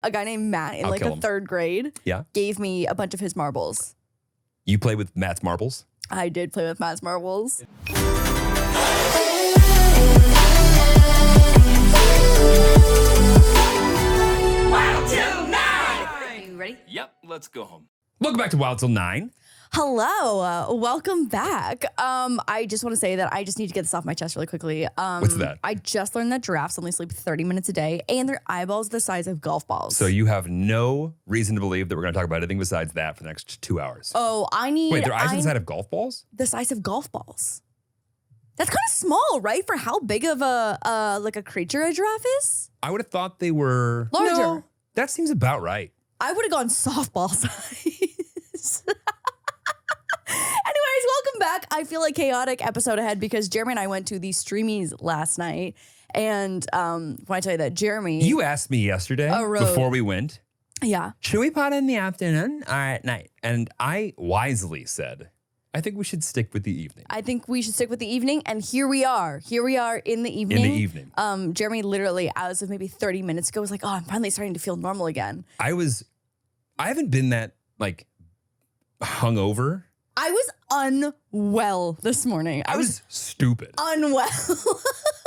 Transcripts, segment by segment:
a guy named Matt in I'll like kill the him. 3rd grade Yeah. gave me a bunch of his marbles. You play with Matt's marbles? I did play with Matt's marbles. Wild Till 9! Are you ready? Yep, let's go home. Welcome back to Wild Till 9. Hello, welcome back. I just want to say that I just need to get this off my chest really quickly. What's that? I just learned that giraffes only sleep 30 minutes a day and their eyeballs are the size of golf balls. So you have no reason to believe that we're going to talk about anything besides that for the next 2 hours. Oh, I need... Wait, their eyes are the size of golf balls? The size of golf balls. That's kind of small, right? For how big of a creature a giraffe is? I would have thought they were... Larger. No, that seems about right. I would have gone softball size. Anyways, welcome back. I feel like chaotic episode ahead because Jeremy and I went to the Streamies last night. And when I tell you that Jeremy... You asked me yesterday before we went, Yeah. should we pot in the afternoon or at night? And I wisely said, I think we should stick with the evening. I think we should stick with the evening. And here we are. Here we are in the evening. In the evening. Jeremy literally, as of maybe 30 minutes ago, was like, oh, I'm finally starting to feel normal again. I haven't been that, like, hungover. I was unwell this morning. I was stupid. Unwell.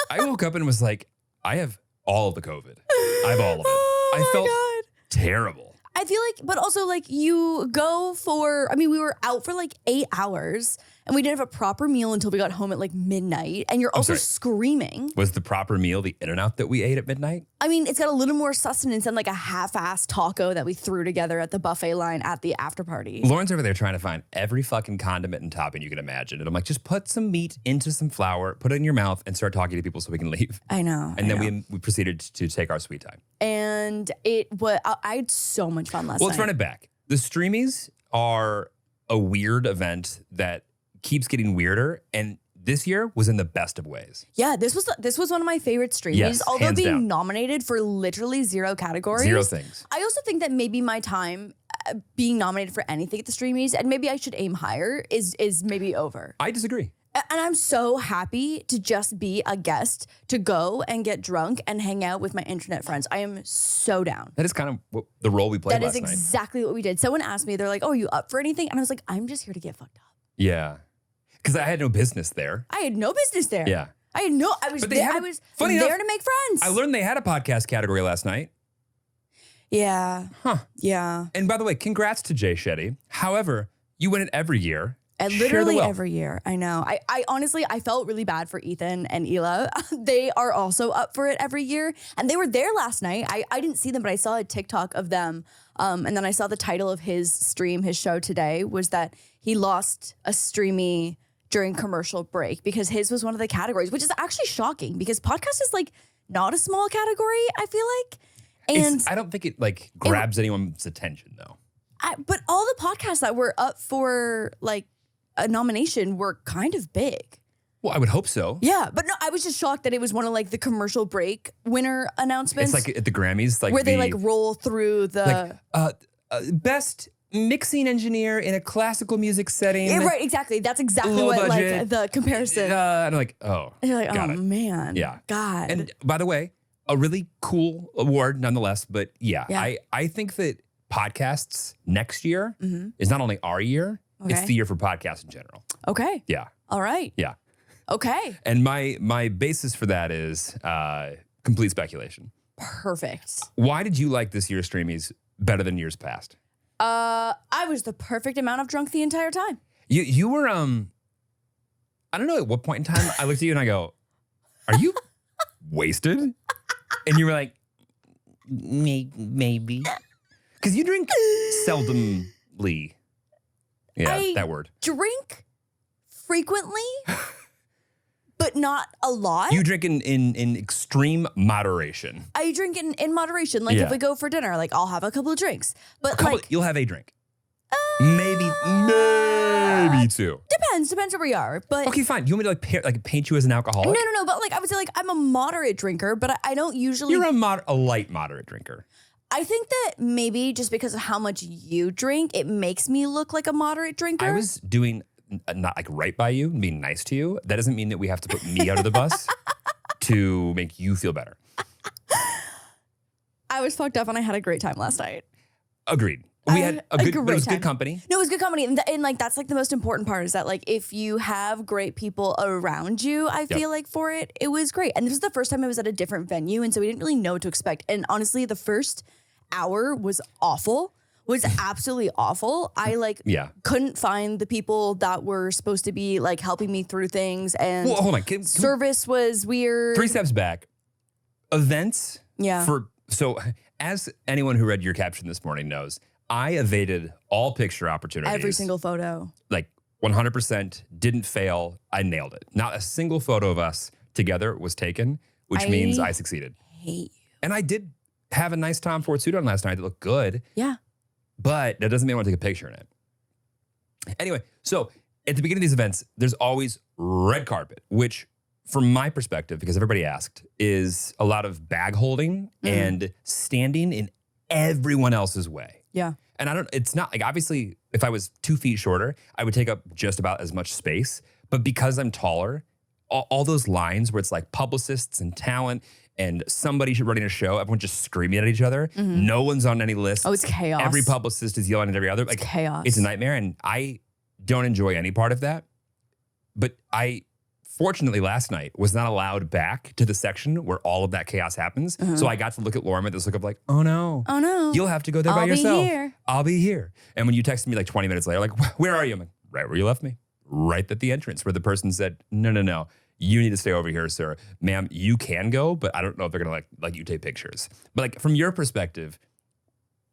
I woke up and was like, I have all of the COVID. I have all of it. Oh I felt my God. terrible. I feel like, but also like you go for, I mean, we were out for like 8 hours and we didn't have a proper meal until we got home at like midnight. And you're also sorry. screaming. Was the proper meal the In-N-Out that we ate at midnight? I mean, it's got a little more sustenance than like a half-assed taco that we threw together at the buffet line at the after party. Lauren's over there trying to find every fucking condiment and topping you can imagine. And I'm like, just put some meat into some flour, put it in your mouth, and start talking to people so we can leave. I know. And I know. then we proceeded to take our sweet time. And it was, I had so much fun last night. Well, let's run it back. The Streamies are a weird event that keeps getting weirder. And this year was in the best of ways. Yeah, this was one of my favorite streamies. Yes, although hands being down. nominated for literally 0 categories. 0 things. I also think that maybe my time being nominated for anything at the streamies, and maybe I should aim higher, is maybe over. I disagree. And I'm so happy to just be a guest, to go and get drunk and hang out with my internet friends. I am so down. That is kind of the role we played That last is night. exactly what we did. Someone asked me, they're like, oh, are you up for anything? And I was like, I'm just here to get fucked up. Yeah. Because I had no business there. I had no business there. Yeah. I was But they there, had I a- was funny there enough, to make friends. I learned they had a podcast category last night. Yeah. Huh. Yeah. And by the way, congrats to Jay Shetty. However, you win it every year. And Share the literally wealth. every year. I know. I honestly, I felt really bad for Ethan and Ela. They are also up for it every year. And they were there last night. I didn't see them, but I saw a TikTok of them. And then I saw the title of his stream, his show today, was that he lost a streamy during commercial break because his was one of the categories, which is actually shocking because podcast is like not a small category, I feel like. And I don't think it like grabs anyone's attention though. but all the podcasts that were up for like a nomination were kind of big. Well, I would hope so. Yeah, but no, I was just shocked that it was one of like the commercial break winner announcements. It's like at the Grammys, like where they like roll through the best mixing engineer in a classical music setting. Yeah, right, exactly. That's exactly Low what budget. like the comparison. And I'm like, oh, And you're like, got oh it. man, Yeah. God. And by the way, a really cool award nonetheless. But yeah. I think that podcasts next year is not only our year, it's Okay. the year for podcasts in general. Okay, Yeah. all right, Yeah. okay, And my basis for that is complete speculation. perfect. Why did you like this year's Streamies better than years past? I was the perfect amount of drunk the entire time. You were I don't know at what point in time I looked at you and I go, "Are you wasted?" And you were like, "Maybe," because you drink seldomly. Yeah, that word. Drink frequently, but not a lot. You drink in extreme moderation. I drink in moderation. Like Yeah. if we go for dinner, like I'll have a couple of drinks. But like You'll have a drink. Maybe 2. depends where we are. But Okay, fine. You want me to like paint you as an alcoholic? no. But like I would say like I'm a moderate drinker, but I don't usually. You're a light moderate drinker. I think that maybe just because of how much you drink, it makes me look like a moderate drinker. I was doing not like right by you and being nice to you. That doesn't mean that we have to put me under the bus to make you feel better. I was fucked up and I had a great time last night. Agreed. We had a good, great but it was time. good company. No, it was good company. And like, that's like the most important part is that like, if you have great people around you, I feel like for it, it was great. And this was the first time I was at a different venue. And so we didn't really know what to expect. And honestly, the first hour was awful, was absolutely awful. I like couldn't find the people that were supposed to be like helping me through things. And Well, hold on. service was weird. 3 steps back. Events. Yeah. So as anyone who read your caption this morning knows, I evaded all picture opportunities. Every single photo. Like 100%, didn't fail. I nailed it. Not a single photo of us together was taken, which means I succeeded. Hate you. And I did have a nice Tom Ford suit on last night that looked good. Yeah. But that doesn't mean I want to take a picture in it. Anyway, so at the beginning of these events, there's always red carpet, which from my perspective, because everybody asked, is a lot of bag holding and standing in everyone else's way. Yeah. And it's not like, obviously, if I was 2 feet shorter, I would take up just about as much space. But because I'm taller, all those lines where it's like publicists and talent and somebody running a show, everyone just screaming at each other. No one's on any list. Oh, it's chaos. Every publicist is yelling at every other. Like, It's chaos. It's a nightmare. And I don't enjoy any part of that. But fortunately, last night was not allowed back to the section where all of that chaos happens. So I got to look at Lauren with this look of like, oh no. Oh no. You'll have to go there by I'll be yourself. here. I'll be here. And when you texted me like 20 minutes later, like, where are you? I'm like, right where you left me. Right at the entrance where the person said, no. You need to stay over here, sir. Ma'am, you can go, but I don't know if they're going to like you take pictures. But like from your perspective,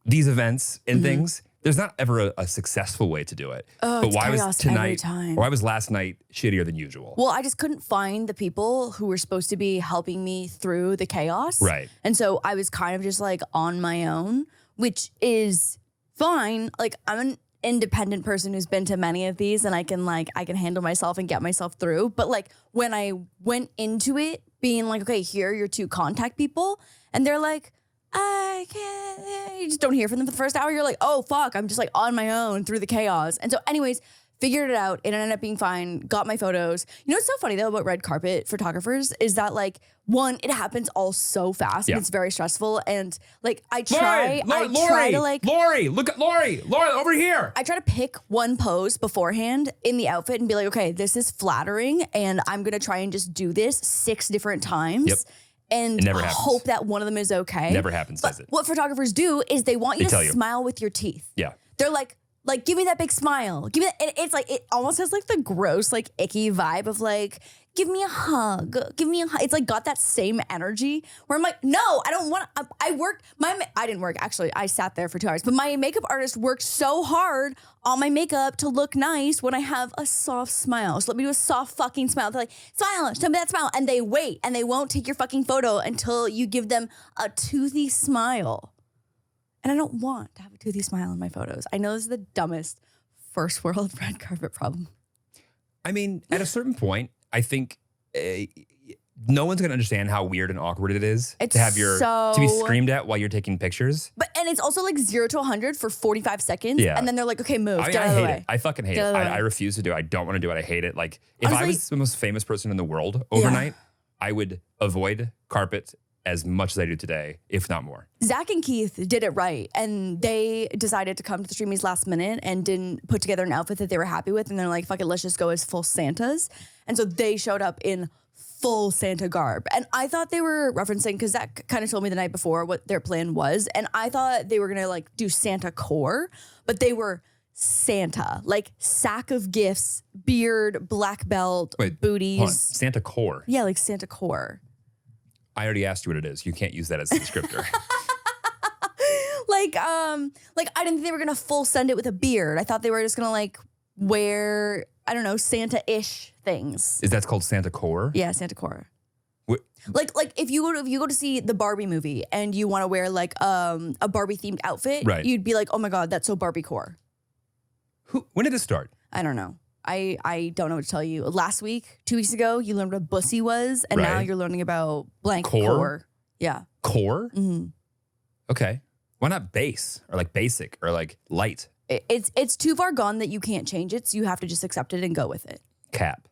these events and things, there's not ever a successful way to do it. Oh, but it's why was chaos every tonight, time. or why was last night shittier than usual? Well, I just couldn't find the people who were supposed to be helping me through the chaos. Right. And so I was kind of just like on my own, which is fine. Like I'm an independent person who's been to many of these and I can handle myself and get myself through. But like when I went into it being like, okay, here are your 2 contact people. And they're like, I can't, you just don't hear from them for the first hour. You're like, oh fuck, I'm just like on my own through the chaos. And so anyways, figured it out. It ended up being fine. Got my photos. You know what's so funny though about red carpet photographers is that like, one, it happens all so fast and it's very stressful. And like I try to like Lori, look at Lori over here. I try to pick one pose beforehand in the outfit and be like, okay, this is flattering and I'm gonna try and just do this 6 different times. Yep. And hope that one of them is okay. Never happens, does it? What photographers do is they want you to smile with your teeth. Yeah. They're like, give me that big smile. Give me that. And it's like, it almost has like the gross, like icky vibe of like, give me a hug. Give me a hug. It's like got that same energy where I'm like, no, I don't want, I didn't work. Actually, I sat there for 2 hours, but my makeup artist worked so hard on my makeup to look nice when I have a soft smile. So let me do a soft fucking smile. They're like, smile, show me that smile. And they wait and they won't take your fucking photo until you give them a toothy smile. And I don't want to have a toothy smile in my photos. I know this is the dumbest first world red carpet problem. I mean, at a certain point, I think no one's gonna understand how weird and awkward it is to have to be screamed at while you're taking pictures. And it's also like 0 to 100 for 45 seconds. Yeah. And then they're like, okay, move. I Get out of the hate way. it. I fucking hate it. I refuse to do it. I don't want to do it. I hate it. Like if I was the most famous person in the world overnight, I would avoid carpet as much as I do today, if not more. Zach and Keith did it right. And they decided to come to the Streamies last minute and didn't put together an outfit that they were happy with. And they're like, fuck it, let's just go as full Santas. And so they showed up in full Santa garb. And I thought they were referencing, because Zach kind of told me the night before what their plan was. And I thought they were going to like do Santa core, but they were Santa, like sack of gifts, beard, black belt, booties. Hold on. Santa core. Yeah, like Santa core. I already asked you what it is. You can't use that as a descriptor. like I didn't think they were gonna full send it with a beard. I thought they were just gonna like wear, I don't know, Santa-ish things. Is that called Santa core? Yeah, Santa core. Like if you go to see the Barbie movie and you want to wear like a Barbie themed outfit, you'd be like, oh my god, that's so Barbie core. When did it start? I don't know. I don't know what to tell you. Last week, 2 weeks ago, you learned what bussy was, and now you're learning about blank core. Yeah. Core? Mm-hmm. Okay. Why not base or like basic or like light? It's too far gone that you can't change it, so you have to just accept it and go with it. Cap.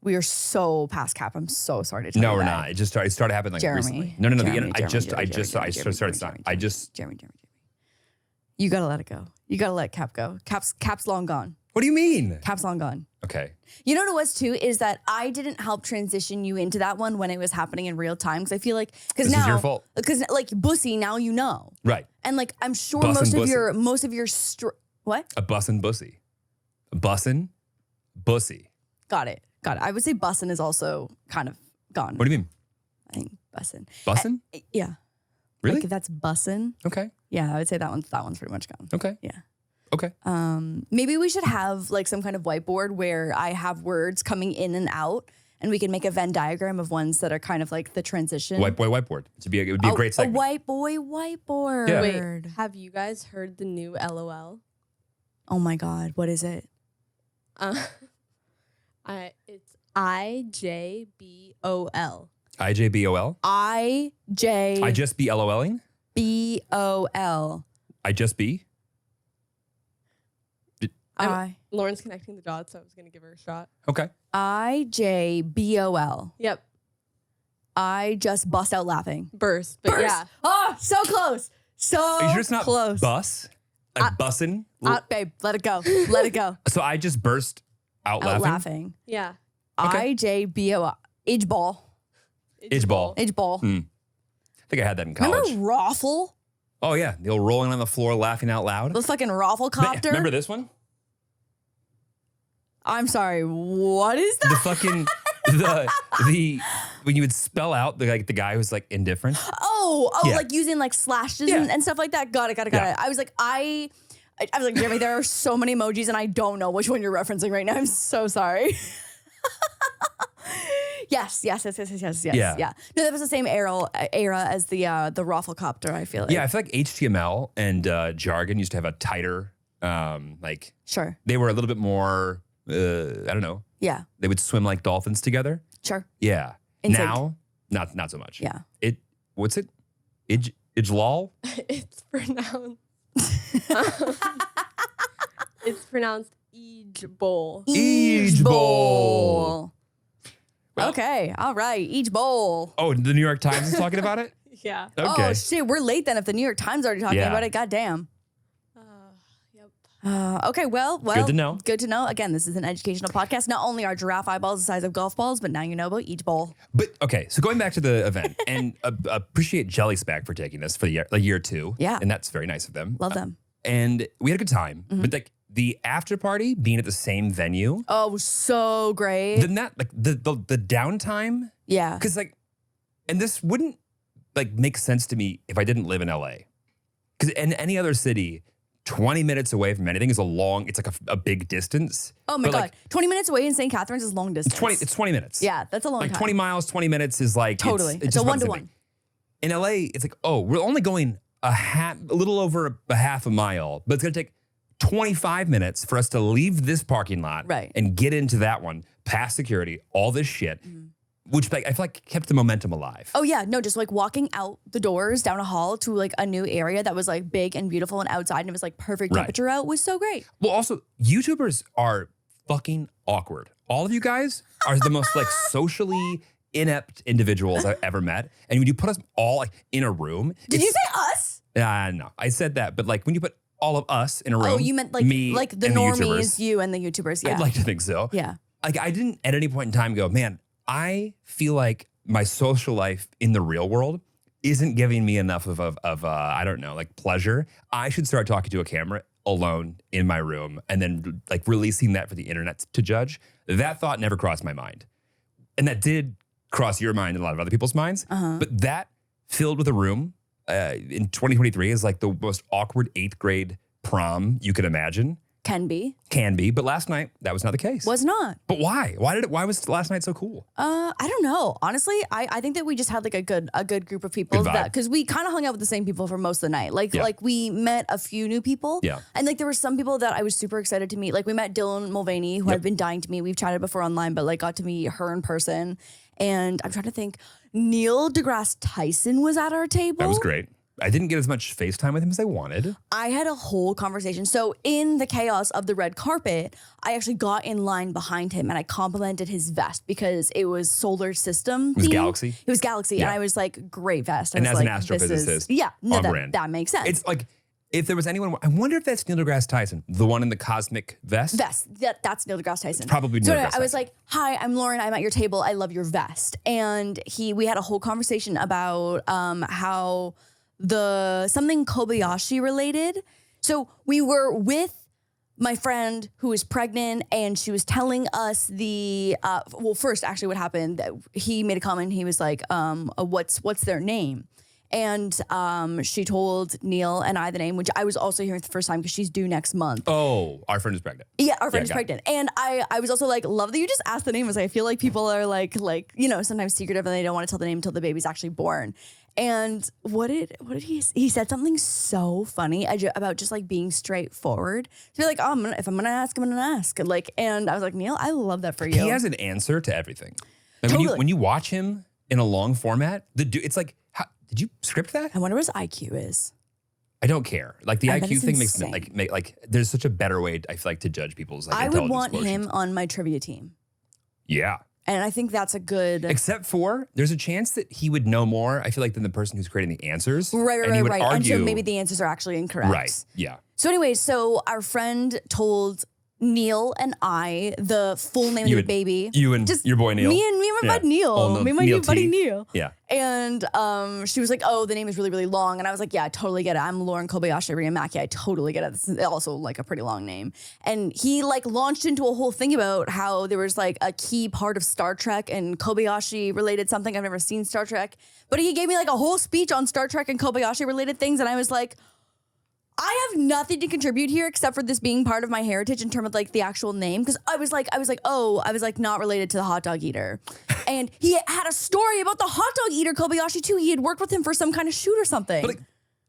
We are so past cap. I'm so sorry to tell you No, we're that. not. It started happening like Jeremy. recently. No. Jeremy, I just Jeremy, You gotta let it go. You gotta let cap go. Cap's long gone. What do you mean? Cap's long gone. Okay. You know what it was too is that I didn't help transition you into that one when it was happening in real time because I feel like because This now is your fault. because like bussy now you know Right. and like I'm sure Bussin' most of your what A bussin' bussy. A bussin' bussy. got it. I would say bussin' is also kind of gone. What do you mean? I think bussin'. Bussin'? Yeah. Really? Like if that's bussin'. Okay. Yeah, I would say that one's pretty much gone. Okay. Yeah. Okay. Maybe we should have like some kind of whiteboard where I have words coming in and out, and we can make a Venn diagram of ones that are kind of like the transition. White boy whiteboard. It would be a great segment. A white boy whiteboard. Yeah. Wait, have you guys heard the new LOL? Oh my God, what is it? It's IJBOL. IJBOL? I just be LOLing? BOL. I just be? Lauren's connecting the dots, so I was going to give her a shot. Okay. IJBOL. Yep. I just bust out laughing. Burst. But yeah. Oh, so close. So Are you sure it's not close. bus? Like bussin'? Babe, let it go. Let it go. So I just burst out Out laughing? laughing. Yeah. Okay. IJBOL. Age ball. Age ball. Age ball. I think I had that in college. Remember Raffle? Oh, yeah. The old rolling on the floor, laughing out loud. The fucking Raffle copter? Remember this one? I'm sorry, what is that? The fucking, the when you would spell out the guy who's like indifferent. Oh, Yeah. like using like slashes Yeah. and stuff like that. Got it. Yeah. I was like, I was like, Jeremy, there are so many emojis and I don't know which one you're referencing right now. I'm so sorry. Yes. Yeah. No, that was the same era as the Rafflecopter, I feel like. Yeah, I feel like HTML and jargon used to have a tighter, like Sure. they were a little bit more, I don't know. Yeah. They would swim like dolphins together. Sure. Yeah. In sync. Now, not so much. Yeah. What's it? Ijlal? It's pronounced. It's pronounced Eej Bowl. Each bowl. Well- Okay. All right. Each bowl. Oh, the New York Times is talking about it? Yeah. Okay. Oh shit, we're late then if the New York Times already talking Yeah. about it. Goddamn. Yep. Okay, well. Good to know. Good to know. Again, this is an educational podcast. Not only are giraffe eyeballs the size of golf balls, but now you know about each bowl. But okay, so going back to the event, and appreciate Jelly Spag for taking this for the year two. Yeah. And that's very nice of them. Love them. And we had a good time. But like the after party being at the same venue, Oh, it was so great. then that like the downtime, Yeah. because like, and this wouldn't like make sense to me if I didn't live in LA. Because in any other city, 20 minutes away from anything is it's like a big distance. Oh my But, God. like, 20 minutes away in St. Catharines is long distance. it's 20 minutes. Yeah, that's a long Like time. 20 miles, 20 minutes is like Totally. It's just a about the same 1-to-one. thing. In LA, it's like, oh, we're only going a little over a half a mile, but it's gonna take 25 minutes for us to leave this parking lot Right. and get into that one, past security, all this shit, which like, I feel like kept the momentum alive. Oh yeah, no, just like walking out the doors down a hall to like a new area that was like big and beautiful and outside and it was like perfect Right. temperature out was so great. Well, also, YouTubers are fucking awkward. All of you guys are the most like socially inept individuals I've ever met. And when you put us all like in a room, Did you say us? No, I said that, but like when you put all of us in a room, Oh, you meant like me like the and normies, YouTubers, you and the YouTubers. Yeah. I'd like to think so. Yeah. Like I didn't at any point in time go, man, I feel like my social life in the real world isn't giving me enough of I don't know, like pleasure. I should start talking to a camera alone in my room and then like releasing that for the internet to judge. That thought never crossed my mind. And that did cross your mind and a lot of other people's minds. But that filled with a room in 2023 is like the most awkward 8th grade prom you could imagine. Can be. Can be. But last night, that was not the case. Was not. But why? Why was last night so cool? I don't know. Honestly, I think that we just had like a good group of people Good vibe. that because we kind of hung out with the same people for most of the night. Like Yeah. like we met a few new people. Yeah. And like there were some people that I was super excited to meet. Like we met Dylan Mulvaney, who Yep. I've been dying to meet. We've chatted before online, but like got to meet her in person. And I'm trying to think. Neil deGrasse Tyson was at our table. That was great. I didn't get as much FaceTime with him as I wanted. I had a whole conversation. So in the chaos of the red carpet, I actually got in line behind him and I complimented his vest because it was solar system. It was themed. Galaxy? It was Galaxy. Yeah. And I was like, great vest. I And was as an like, this is- astrophysicist, yeah, no, on brand. that makes sense. It's like, if there was anyone, I wonder if that's Neil deGrasse Tyson, the one in the cosmic vest. That's Neil deGrasse Tyson. Probably Neil so deGrasse I was Tyson. like, hi, I'm Lauren. I'm at your table. I love your vest. And we had a whole conversation about how something Kobayashi related. So we were with my friend who was pregnant and she was telling us first actually what happened, he made a comment. He was like, what's their name? And she told Neil and I the name, which I was also hearing for the first time because she's due next month. Oh, our friend is pregnant. Yeah, our friend is got it. pregnant. And I was also like, love that you just asked the name. I feel like people are like, sometimes secretive and they don't want to tell the name until the baby's actually born. And what did he said something so funny about just like being straightforward. To be like, if I'm gonna ask, I'm gonna ask. Like, and I was like, Neil, I love that for you. He has an answer to everything. Like Totally. when you watch him in a long format, it's like, did you script that? I wonder what his IQ is. I don't care. Like the I bet IQ it's thing makes me insane. like there's such a better way I feel like to judge people's like I would intelligence want quotient. him on my trivia team. Yeah. And I think that's a good Except for there's a chance that he would know more, I feel like, than the person who's creating the answers. right. And he would And argue, so maybe the answers are actually incorrect. Right. Yeah. So anyways, so our friend told Neil and I the full name of the baby. You and your boy Neil. Me and my bud Neil. Oh, no, me and my Neil new buddy T. Neil. Yeah. And she was like, oh, the name is really, really long. And I was like, yeah, I totally get it. I'm Lauren Kobayashi Ryamaki. I totally get it. This is also like a pretty long name. And he like launched into a whole thing about how there was like a key part of Star Trek and Kobayashi related something. I've never seen Star Trek. But he gave me like a whole speech on Star Trek and Kobayashi related things. And I was like, I have nothing to contribute here except for this being part of my heritage in terms of like the actual name. Cause I was like, not related to the hot dog eater. And he had a story about the hot dog eater Kobayashi too. He had worked with him for some kind of shoot or something. But like,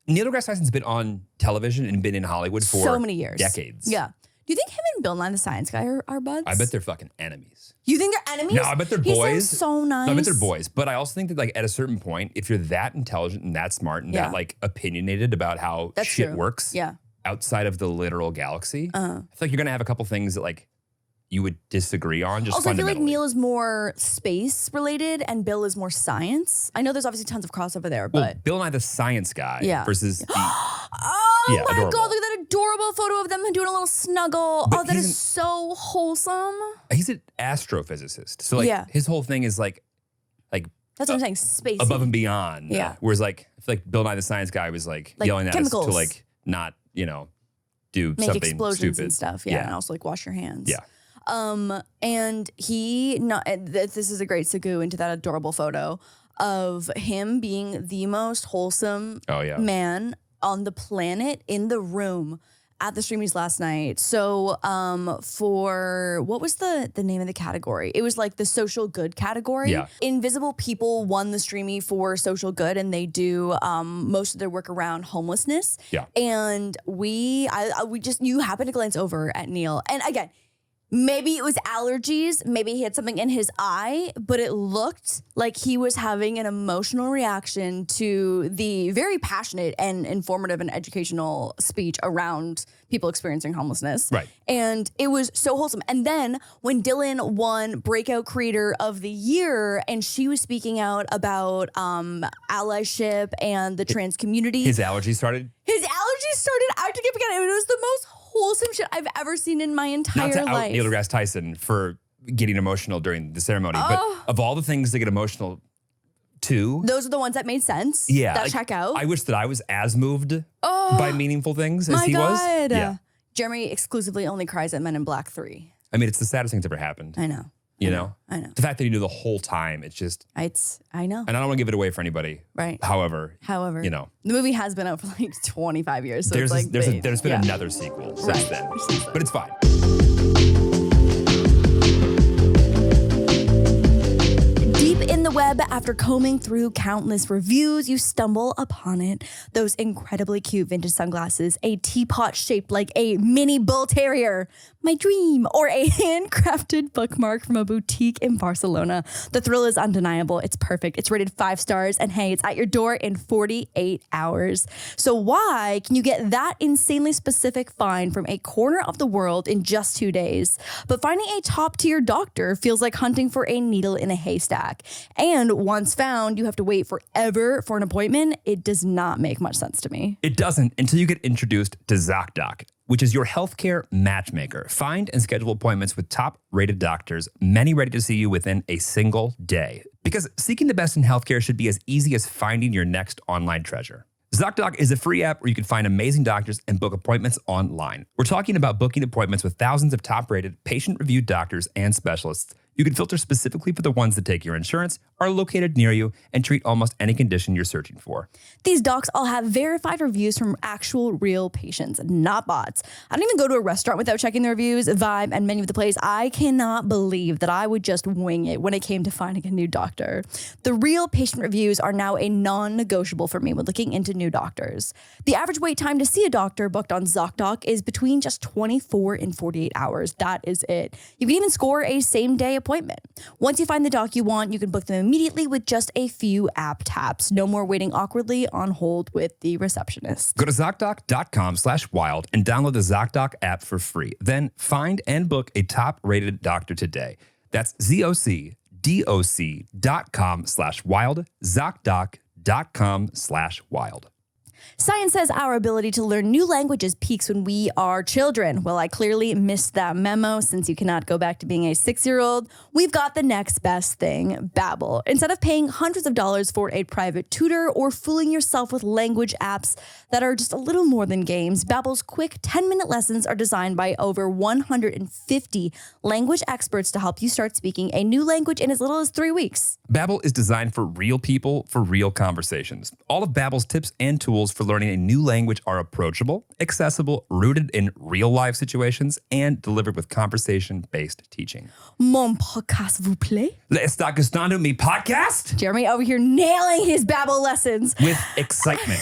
Neil deGrasse Tyson's been on television and been in Hollywood for so many years. decades. Yeah. Do you think him and Bill Nye the Science Guy are buds? I bet they're fucking enemies. You think they're enemies? No, I bet they're He boys. sounds so nice. No, I bet they're boys. But I also think that like at a certain point, if you're that intelligent and that smart and Yeah. that like opinionated about how That's shit true. works Yeah. outside of the literal galaxy, I feel like you're gonna have a couple things that like you would disagree on just Also, I feel like fundamentally. Neil is more space related and Bill is more science. I know there's obviously tons of crossover there, Well, but Bill Nye the Science Guy Yeah. versus the, oh Yeah, my adorable. God, look at that adorable photo of them doing a little snuggle. But Oh, that he's is so wholesome. he's an astrophysicist. So like Yeah. his whole thing is like That's what I'm saying, spacey. above and beyond. Yeah. Whereas like I feel like Bill Nye the Science Guy was like yelling at us chemicals. to like not, do Make something explosions stupid and stuff. Yeah, and also like wash your hands. Yeah. And this is a great segue into that adorable photo of him being the most wholesome Oh yeah. man on the planet in the room at the Streamies last night. So for what was the name of the category? It was like the social good category. Yeah. Invisible People won the Streamy for social good, and they do most of their work around homelessness. Yeah. And we you happen to glance over at Neil, and again, maybe it was allergies, maybe he had something in his eye, but it looked like he was having an emotional reaction to the very passionate and informative and educational speech around people experiencing homelessness. Right. And it was so wholesome. And then when Dylan won Breakout Creator of the Year and she was speaking out about allyship and the trans community. His allergies started. His allergies started acting up again. It was the most wholesome shit I've ever seen in my entire Not to out life. Neil deGrasse Tyson for getting emotional during the ceremony, but of all the things to get emotional to, Those are the ones that made sense. yeah, That like, check out. I wish that I was as moved by meaningful things as My he God. was. Yeah, Jeremy exclusively only cries at Men in Black 3. I mean, it's the saddest thing that's ever happened. I know. You know, I know. the fact that he knew the whole time, it's just, I know. and I don't want to give it away for anybody. Right. However, However, you know, the movie has been out for like 25 years. So there's it's like there's been yeah. another sequel since Right. then, Since then. but it's fine. Deep in the web, after combing through countless reviews, you stumble upon it. Those incredibly cute vintage sunglasses, a teapot shaped like a mini bull terrier, my dream, or a handcrafted bookmark from a boutique in Barcelona. The thrill is undeniable. It's perfect. It's rated 5 stars, and hey, it's at your door in 48 hours. So why can you get that insanely specific find from a corner of the world in just 2 days? But finding a top-tier doctor feels like hunting for a needle in a haystack. And once found, you have to wait forever for an appointment. It does not make much sense to me. It doesn't until you get introduced to ZocDoc, which is your healthcare matchmaker. Find and schedule appointments with top-rated doctors, many ready to see you within a single day. Because seeking the best in healthcare should be as easy as finding your next online treasure. ZocDoc is a free app where you can find amazing doctors and book appointments online. We're talking about booking appointments with thousands of top-rated, patient-reviewed doctors and specialists. You can filter specifically for the ones that take your insurance, are located near you, and treat almost any condition you're searching for. These docs all have verified reviews from actual real patients, not bots. I don't even go to a restaurant without checking the reviews, vibe, and menu of the place. I cannot believe that I would just wing it when it came to finding a new doctor. The real patient reviews are now a non-negotiable for me when looking into new doctors. The average wait time to see a doctor booked on ZocDoc is between just 24 and 48 hours. That is it. You can even score a same-day appointment. Once you find the doc you want, you can book them immediately with just a few app taps. No more waiting awkwardly on hold with the receptionist. Go to ZocDoc.com/wild and download the ZocDoc app for free. Then find and book a top-rated doctor today. That's ZocDoc.com/wild, ZocDoc.com/wild. Science says our ability to learn new languages peaks when we are children. Well, I clearly missed that memo. Since you cannot go back to being a 6-year-old, we've got the next best thing, Babbel. Instead of paying hundreds of dollars for a private tutor or fooling yourself with language apps that are just a little more than games, Babbel's quick 10-minute lessons are designed by over 150 language experts to help you start speaking a new language in as little as 3 weeks. Babbel is designed for real people for real conversations. All of Babbel's tips and tools for learning a new language are approachable, accessible, rooted in real-life situations, and delivered with conversation-based teaching. Mon podcast vous plaît? Está gustando mi podcast? Jeremy over here nailing his Babbel lessons. With excitement.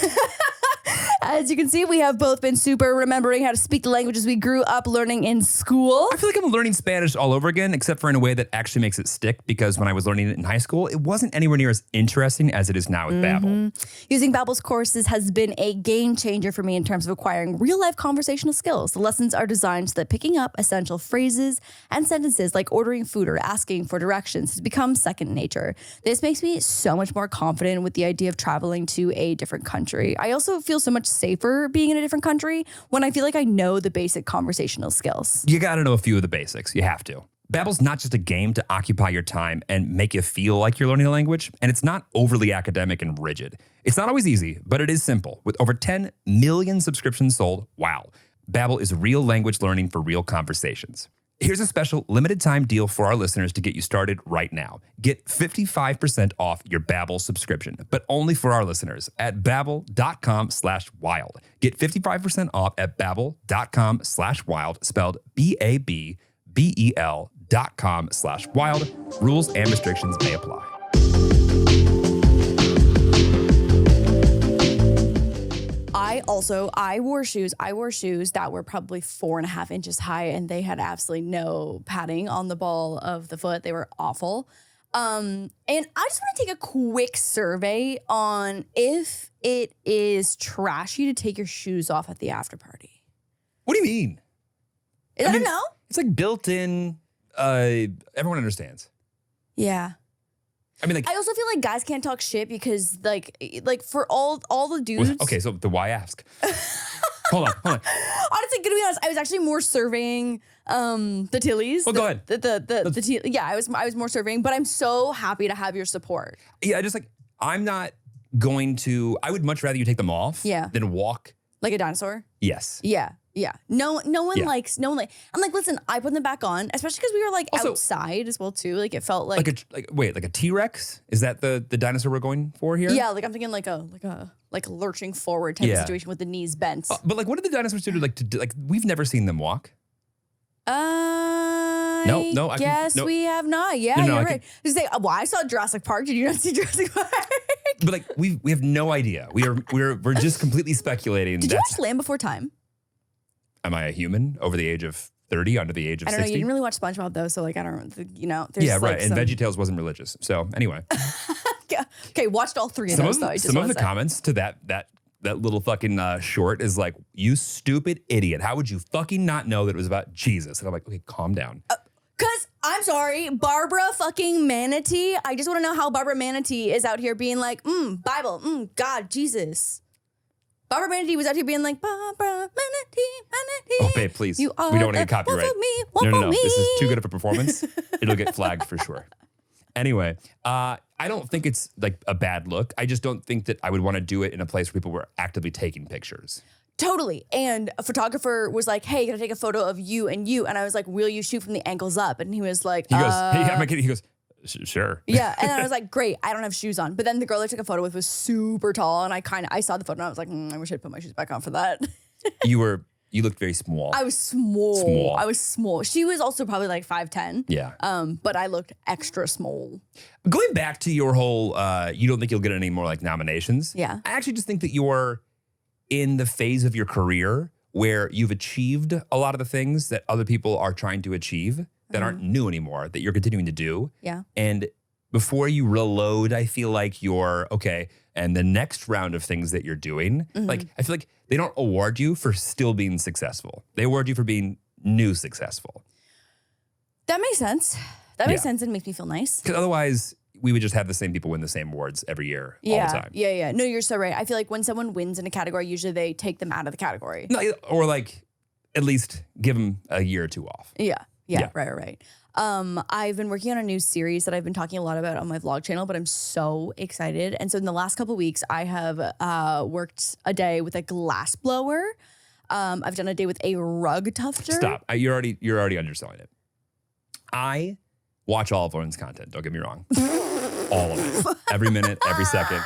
As you can see, we have both been super remembering how to speak the languages we grew up learning in school. I feel like I'm learning Spanish all over again, except for in a way that actually makes it stick, because when I was learning it in high school, it wasn't anywhere near as interesting as it is now with Babbel. Using Babbel's courses has been a game changer for me in terms of acquiring real-life conversational skills. The lessons are designed so that picking up essential phrases and sentences like ordering food or asking for directions has become second nature. This makes me so much more confident with the idea of traveling to a different country. I also feel so much safer being in a different country when I feel like I know the basic conversational skills. You gotta know a few of the basics. You have to. Babbel's not just a game to occupy your time and make you feel like you're learning a language, and it's not overly academic and rigid. It's not always easy, but it is simple. With over 10 million subscriptions sold, wow. Babbel is real language learning for real conversations. Here's a special limited time deal for our listeners to get you started right now. Get 55% off your Babbel subscription, but only for our listeners at babbel.com/wild. Get 55% off at babbel.com/wild, spelled BABBEL.com/wild. Rules and restrictions may apply. I wore shoes that were probably 4.5 inches high, and they had absolutely no padding on the ball of the foot. They were awful. And I just want to take a quick survey on if it is trashy to take your shoes off at the after party. What do you mean? I don't know. It's like built in, everyone understands. Yeah. I mean, like, I also feel like guys can't talk shit because like for all the dudes. okay, so the why ask? Hold on. Honestly, gonna be honest, I was actually more surveying the Tillies. Well, go ahead. I was more surveying, but I'm so happy to have your support. Yeah, just like I'm not going to. I would much rather you take them off. Yeah. Than walk like a dinosaur. Yes. Yeah. No one likes. I'm like, listen, I put them back on, especially because we were like also, outside as well too. Like it felt like a T-Rex? Is that the dinosaur we're going for here? Yeah, like I'm thinking like a lurching forward type of situation with the knees bent. But like, what did the dinosaurs do to like we've never seen them walk. I guess we have not. Yeah, you're right. Just say, well, I saw Jurassic Park. Did you not see Jurassic Park? But like we have no idea. We're just completely speculating. Did you watch Land Before Time? Am I a human over the age of 30, under the age of 60? I don't know. You didn't really watch SpongeBob though, so like I don't know. There's yeah, right. Like and VeggieTales wasn't religious. So anyway. Okay, watched all three of those though. Some of the comments to that little fucking short is like, you stupid idiot. How would you fucking not know that it was about Jesus? And I'm like, okay, calm down. Because I'm sorry, Barbara fucking Manatee. I just want to know how Barbara Manatee is out here being like, Bible, God, Jesus. Barbara Manatee was out here being like, Barbara Manatee. Oh, babe, please. We don't want to get copyright. No. This is too good of a performance. It'll get flagged for sure. Anyway, I don't think it's like a bad look. I just don't think that I would want to do it in a place where people were actively taking pictures. Totally. And a photographer was like, hey, can I take a photo of you and you? And I was like, will you shoot from the ankles up? And he was like, he goes, hey, am I kidding? He goes, sure. Yeah. And I was like, great, I don't have shoes on. But then the girl I took a photo with was super tall. And I saw the photo and I was like, I wish I'd put my shoes back on for that. You looked very small. I was small. I was small. She was also probably like 5'10". Yeah. But I looked extra small. Going back to your whole, you don't think you'll get any more like nominations. Yeah. I actually just think that you're in the phase of your career where you've achieved a lot of the things that other people are trying to achieve that aren't new anymore, that you're continuing to do. Yeah. And before you reload, I feel like you're, okay, and the next round of things that you're doing, like, I feel like they don't award you for still being successful. They award you for being new successful. That makes sense. That makes sense and makes me feel nice. Because otherwise, we would just have the same people win the same awards every year all the time. Yeah. No, you're so right. I feel like when someone wins in a category, usually they take them out of the category. No, or like at least give them a year or two off. Yeah. Right. I've been working on a new series that I've been talking a lot about on my vlog channel, but I'm so excited. And so in the last couple of weeks, I have worked a day with a glass blower. I've done a day with a rug tufter. Stop. You're already underselling it. I watch all of Lauren's content. Don't get me wrong. All of it. Every minute, every second.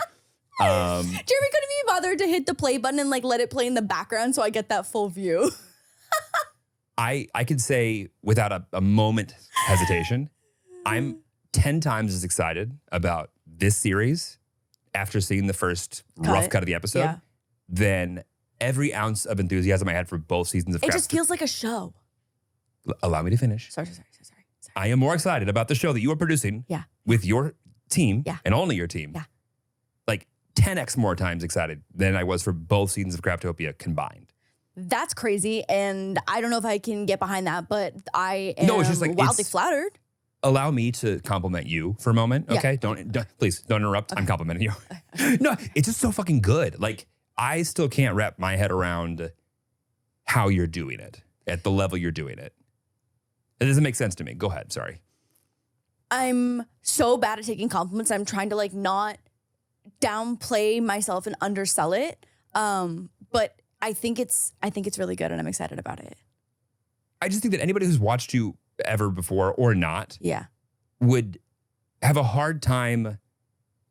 Jeremy couldn't be bothered to hit the play button and like let it play in the background so I get that full view. I could say without a moment hesitation, I'm 10 times as excited about this series after seeing the first rough cut of the episode than every ounce of enthusiasm I had for both seasons of It just feels like a show. Allow me to finish. Sorry. I am more excited about the show that you are producing with your team and only your team. Yeah. Like 10x more times excited than I was for both seasons of Craftopia combined. That's crazy, and I don't know if I can get behind that, but I am it's just like, wildly flattered. Allow me to compliment you for a moment, okay? Please don't interrupt. Okay. I'm complimenting you. No, it's just so fucking good. Like, I still can't wrap my head around how you're doing it at the level you're doing it. It doesn't make sense to me. Go ahead. Sorry. I'm so bad at taking compliments. I'm trying to like not downplay myself and undersell it. But I think it's really good and I'm excited about it. I just think that anybody who's watched you ever before or not would have a hard time.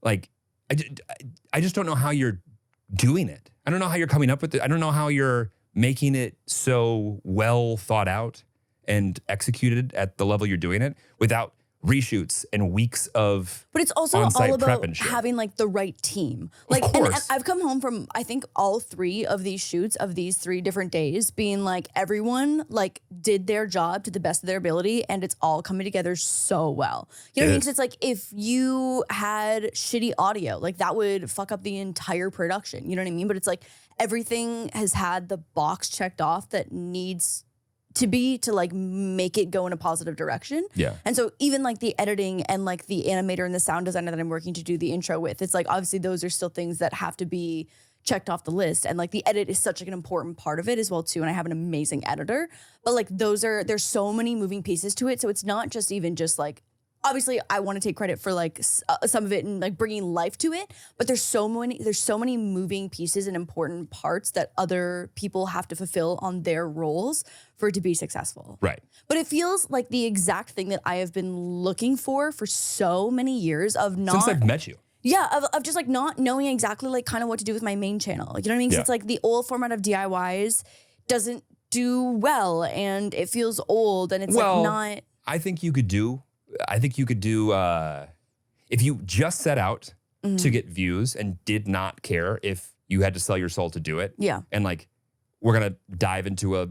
Like, I just don't know how you're doing it. I don't know how you're coming up with it. I don't know how you're making it so well thought out and executed at the level you're doing it without reshoots and weeks of But it's also on-site all prep about and shit. having like the right team. Like, of course. And I've come home from, I think, all three of these shoots of these 3 different days being like everyone like did their job to the best of their ability and it's all coming together so well. You know what I mean? 'Cause it's like if you had shitty audio, like that would fuck up the entire production. You know what I mean? But it's like everything has had the box checked off that needs to like make it go in a positive direction. Yeah. And so even like the editing and like the animator and the sound designer that I'm working to do the intro with, it's like obviously those are still things that have to be checked off the list. And like the edit is such like an important part of it as well too. And I have an amazing editor, but like there's so many moving pieces to it. So it's not just even just like, obviously I want to take credit for like some of it and like bringing life to it, but there's so many moving pieces and important parts that other people have to fulfill on their roles for it to be successful. Right. But it feels like the exact thing that I have been looking for so many years of not. Since I've met you. Yeah, of just like not knowing exactly like kind of what to do with my main channel. You know what I mean? 'Cause it's like the old format of DIYs doesn't do well and it feels old and it's like not. I think you could do, if you just set out to get views and did not care if you had to sell your soul to do it. Yeah. And like, we're going to dive into a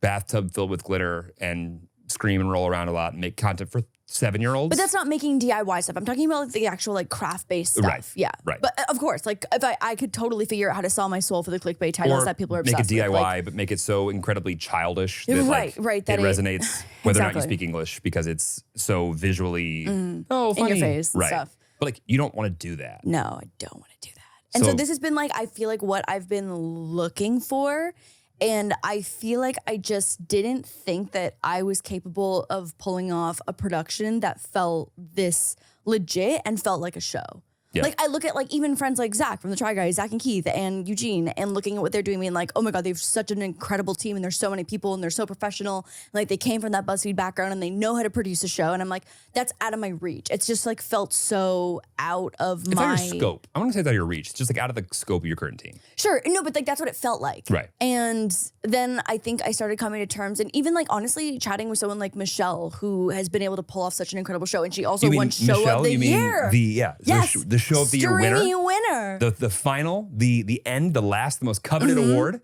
bathtub filled with glitter and scream and roll around a lot and make content for 7-year-olds. But that's not making DIY stuff. I'm talking about like the actual like craft-based stuff. Right, Yeah. right. But of course, like if I could totally figure out how to sell my soul for the clickbait titles that people are make obsessed it DIY, with. Like, but make it so incredibly childish that Right, that it it- resonates whether or not you Exactly. speak English because it's so visually in funny. your face and Right. stuff. But like, you don't want to do that. No, I don't want to do that. And so So- this has been like, I feel like what I've been looking for. And I feel like I just didn't think that I was capable of pulling off a production that felt this legit and felt like a show. Yeah. Like I look at like even friends like Zach from the Try Guys, Zach and Keith and Eugene, and looking at what they're doing, being like, oh my God, they have such an incredible team and there's so many people and they're so professional. And like they came from that BuzzFeed background and they know how to produce a show. And I'm like, that's out of my reach. It's just like felt so out of It's my out of your scope. I want to say it's out of your reach. It's just like out of the scope of your current team. Sure. No, but like that's what it felt like. Right. And then I think I started coming to terms and even like honestly chatting with someone like Michelle who has been able to pull off such an incredible show. And she also won Show of the Year. Yes. The show of the year winner. winner. The final, the end, the last, the most coveted award.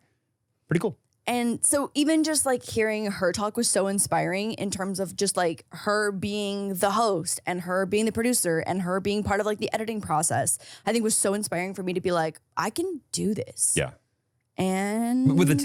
Pretty cool. And so even just like hearing her talk was so inspiring in terms of just like her being the host and her being the producer and her being part of like the editing process, I think was so inspiring for me to be like, I can do this. Yeah. And With the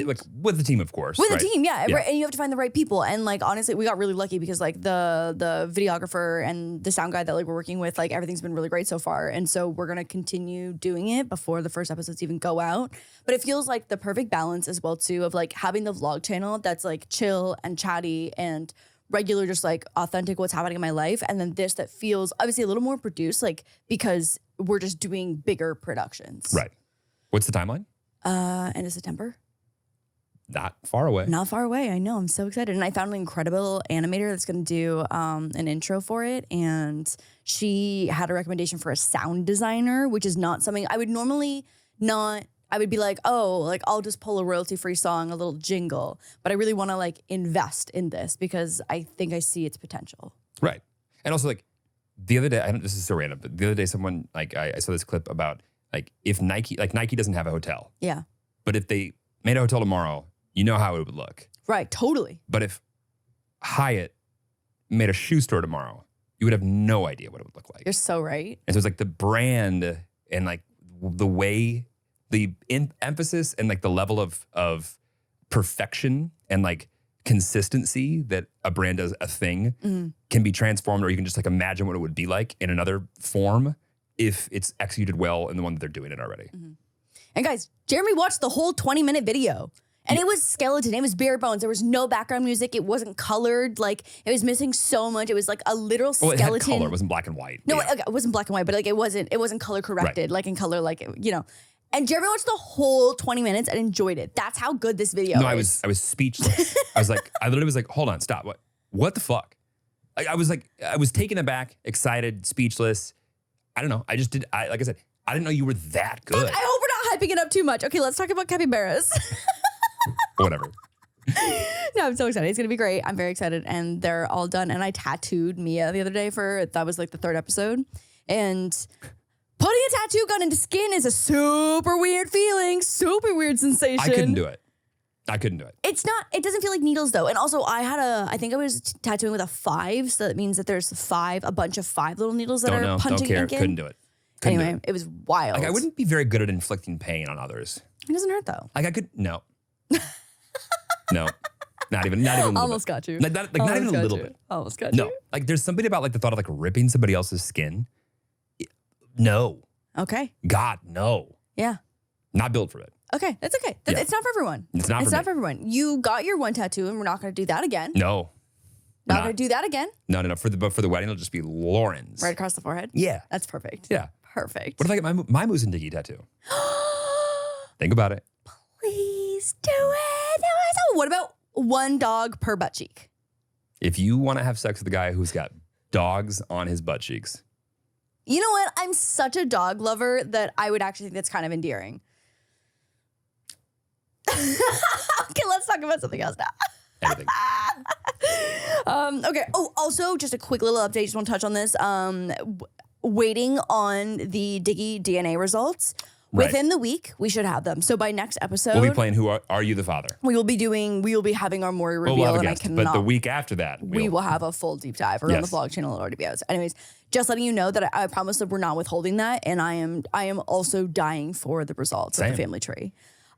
team, of course. with right? a team, yeah. Yeah. Right. And you have to find the right people. And like honestly, we got really lucky because like the videographer and the sound guy that like we're working with, like everything's been really great so far. And so we're gonna continue doing it before the first episodes even go out. But it feels like the perfect balance as well too of like having the vlog channel that's like chill and chatty and regular, just like authentic what's happening in my life. And then this that feels obviously a little more produced, like because we're just doing bigger productions. Right. What's the timeline? End of September. Not far away. Not far away. I know. I'm so excited. And I found an incredible animator that's going to do an intro for it. And she had a recommendation for a sound designer, which is not something I would normally not. I would be like, oh, like I'll just pull a royalty-free song, a little jingle. But I really want to like invest in this because I think I see its potential. Right. And also like the other day, I don't, this is so random, but the other day someone like I saw this clip about like if Nike doesn't have a hotel, Yeah. but if they made a hotel tomorrow, you know how it would look. Right. Totally. But if Hyatt made a shoe store tomorrow, you would have no idea what it would look like. You're so right. And so it's like the brand and like the way, the emphasis and like the level of perfection and like consistency that a brand does a thing can be transformed, or you can just like imagine what it would be like in another form if it's executed well in the one that they're doing it already. And guys, Jeremy watched the whole 20-minute video. And it was skeleton. It was bare bones. There was no background music. It wasn't colored. Like, it was missing so much. It was like a literal Well, skeleton. it had color. It wasn't black and white. No, Yeah. okay, it wasn't black and white, but like it wasn't color corrected, like in color, like, you know. And Jeremy watched the whole 20 minutes and enjoyed it. That's how good this video No, is. I was speechless. I literally was like, hold on, stop. What the fuck? I was taken aback, excited, speechless. I don't know. Like I said, I didn't know you were that good. I hope we're not hyping it up too much. Okay, let's talk about capybaras. Whatever. No, I'm so excited. It's gonna be great. I'm very excited, and they're all done. And I tattooed Mia the other day that was like the 3rd episode. And putting a tattoo gun into skin is a super weird feeling, super weird sensation. I couldn't do it. It's not, it doesn't feel like needles though. And also I think I was tattooing with a 5. So that means that there's a bunch of 5 little needles that Don't are know. punching Don't care. ink in. Couldn't do it. Couldn't do Anyway, it. it was wild. Like I wouldn't be very good at inflicting pain on others. It doesn't hurt though. Like I could no. No. Not even a little Almost bit. got you. Not even a little bit. Almost got No. you. Like there's something about like the thought of like ripping somebody else's skin. No. Okay. God, no. Yeah. Not built for it. Okay. That's okay. Yeah. It's not for everyone. It's not for me. everyone. You got your one tattoo and we're not going to do that again. No. Not going to do that again. No. For the wedding, it'll just be Lauren's. Right across the forehead. Yeah. That's perfect. Yeah. Perfect. What if I get my Moose and Diggy tattoo? Think about it. Please do it. What about one dog per butt cheek? If you want to have sex with a guy who's got dogs on his butt cheeks. You know what? I'm such a dog lover that I would actually think that's kind of endearing. Okay, let's talk about something else now. Anything. Okay. Oh, also, just a quick little update. Just want to touch on this. Waiting on the Diggy DNA results. Right. Within the week, we should have them. So by next episode, We'll be playing Who Are You the Father? we will be having our Maury reveal, We'll have a and I guest, cannot. but the week after that, we will have a full deep dive around the vlog channel. It'll already be out. So anyways, just letting you know that I promise that we're not withholding that, and I am also dying for the results of the family tree.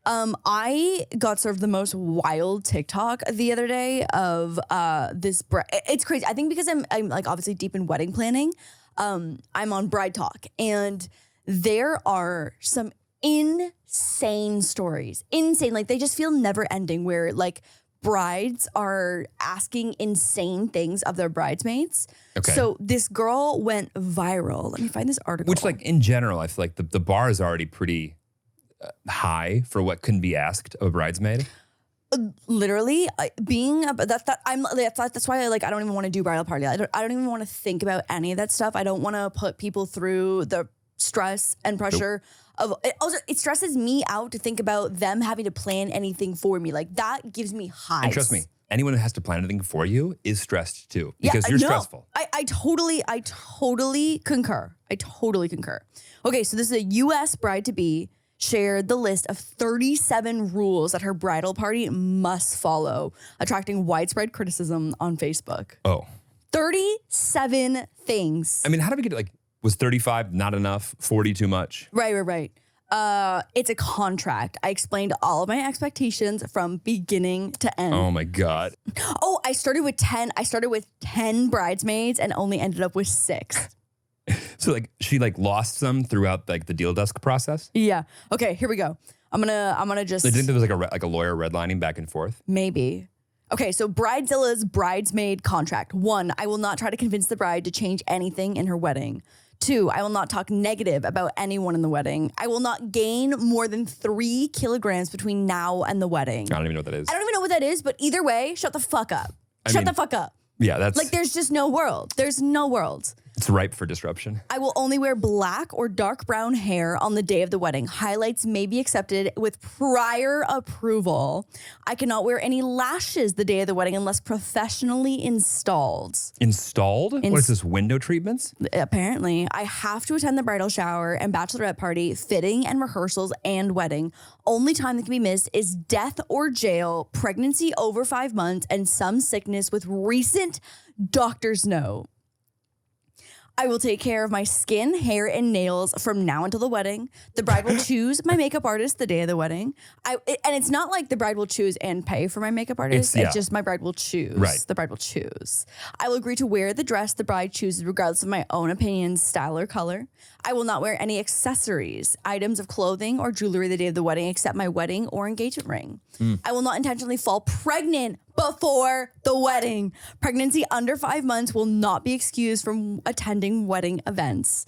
I got served the most wild TikTok the other day of this. It's crazy. I think because I'm like obviously deep in wedding planning. I'm on Bride Talk, and there are some insane stories. Insane. Like they just feel never ending, where like brides are asking insane things of their bridesmaids. Okay. So this girl went viral. Let me find this article. Which, like, in general, I feel like the bar is already pretty high for what can be asked of a bridesmaid. Literally that's why I don't even want to do bridal party. I don't even want to think about any of that stuff. I don't want to put people through the stress and pressure of it. Also, it stresses me out to think about them having to plan anything for me. Like that gives me highs. And trust me, anyone who has to plan anything for you is stressed too, because you're stressful. I totally concur. Okay, so this is a U.S. bride-to-be shared the list of 37 rules that her bridal party must follow, attracting widespread criticism on Facebook. Oh. 37 things. I mean, how do we get like, was 35 not enough, 40 too much? Right. It's a contract. I explained all of my expectations from beginning to end. Oh my God. Oh, I started with 10 bridesmaids and only ended up with 6. So like she like lost some throughout like the deal desk process? Yeah. Okay, here we go. I'm gonna just I think there was like a lawyer redlining back and forth. maybe. Okay, so Bridezilla's bridesmaid contract. 1, I will not try to convince the bride to change anything in her wedding. 2, I will not talk negative about anyone in the wedding. I will not gain more than 3 kilograms between now and the wedding. I don't even know what that is. I don't even know what that is, but either way, shut the fuck up. Shut the fuck up. Yeah, that's Like there's just no world. There's no world. it's ripe for disruption. I will only wear black or dark brown hair on the day of the wedding. Highlights may be accepted with prior approval. I cannot wear any lashes the day of the wedding unless professionally installed. Installed? What is this, window treatments? Apparently, I have to attend the bridal shower and bachelorette party, fitting and rehearsals, and wedding. Only time that can be missed is death or jail, pregnancy over 5 months, and some sickness with recent doctor's note. I will take care of my skin, hair, and nails from now until the wedding. The bride will choose my makeup artist the day of the wedding. And it's not like the bride will choose and pay for my makeup artist. It's just my bride will choose. Right. The bride will choose. I will agree to wear the dress the bride chooses regardless of my own opinion, style, or color. I will not wear any accessories, items of clothing, or jewelry the day of the wedding except my wedding or engagement ring. I will not intentionally fall pregnant before the wedding. Pregnancy under 5 months will not be excused from attending wedding events.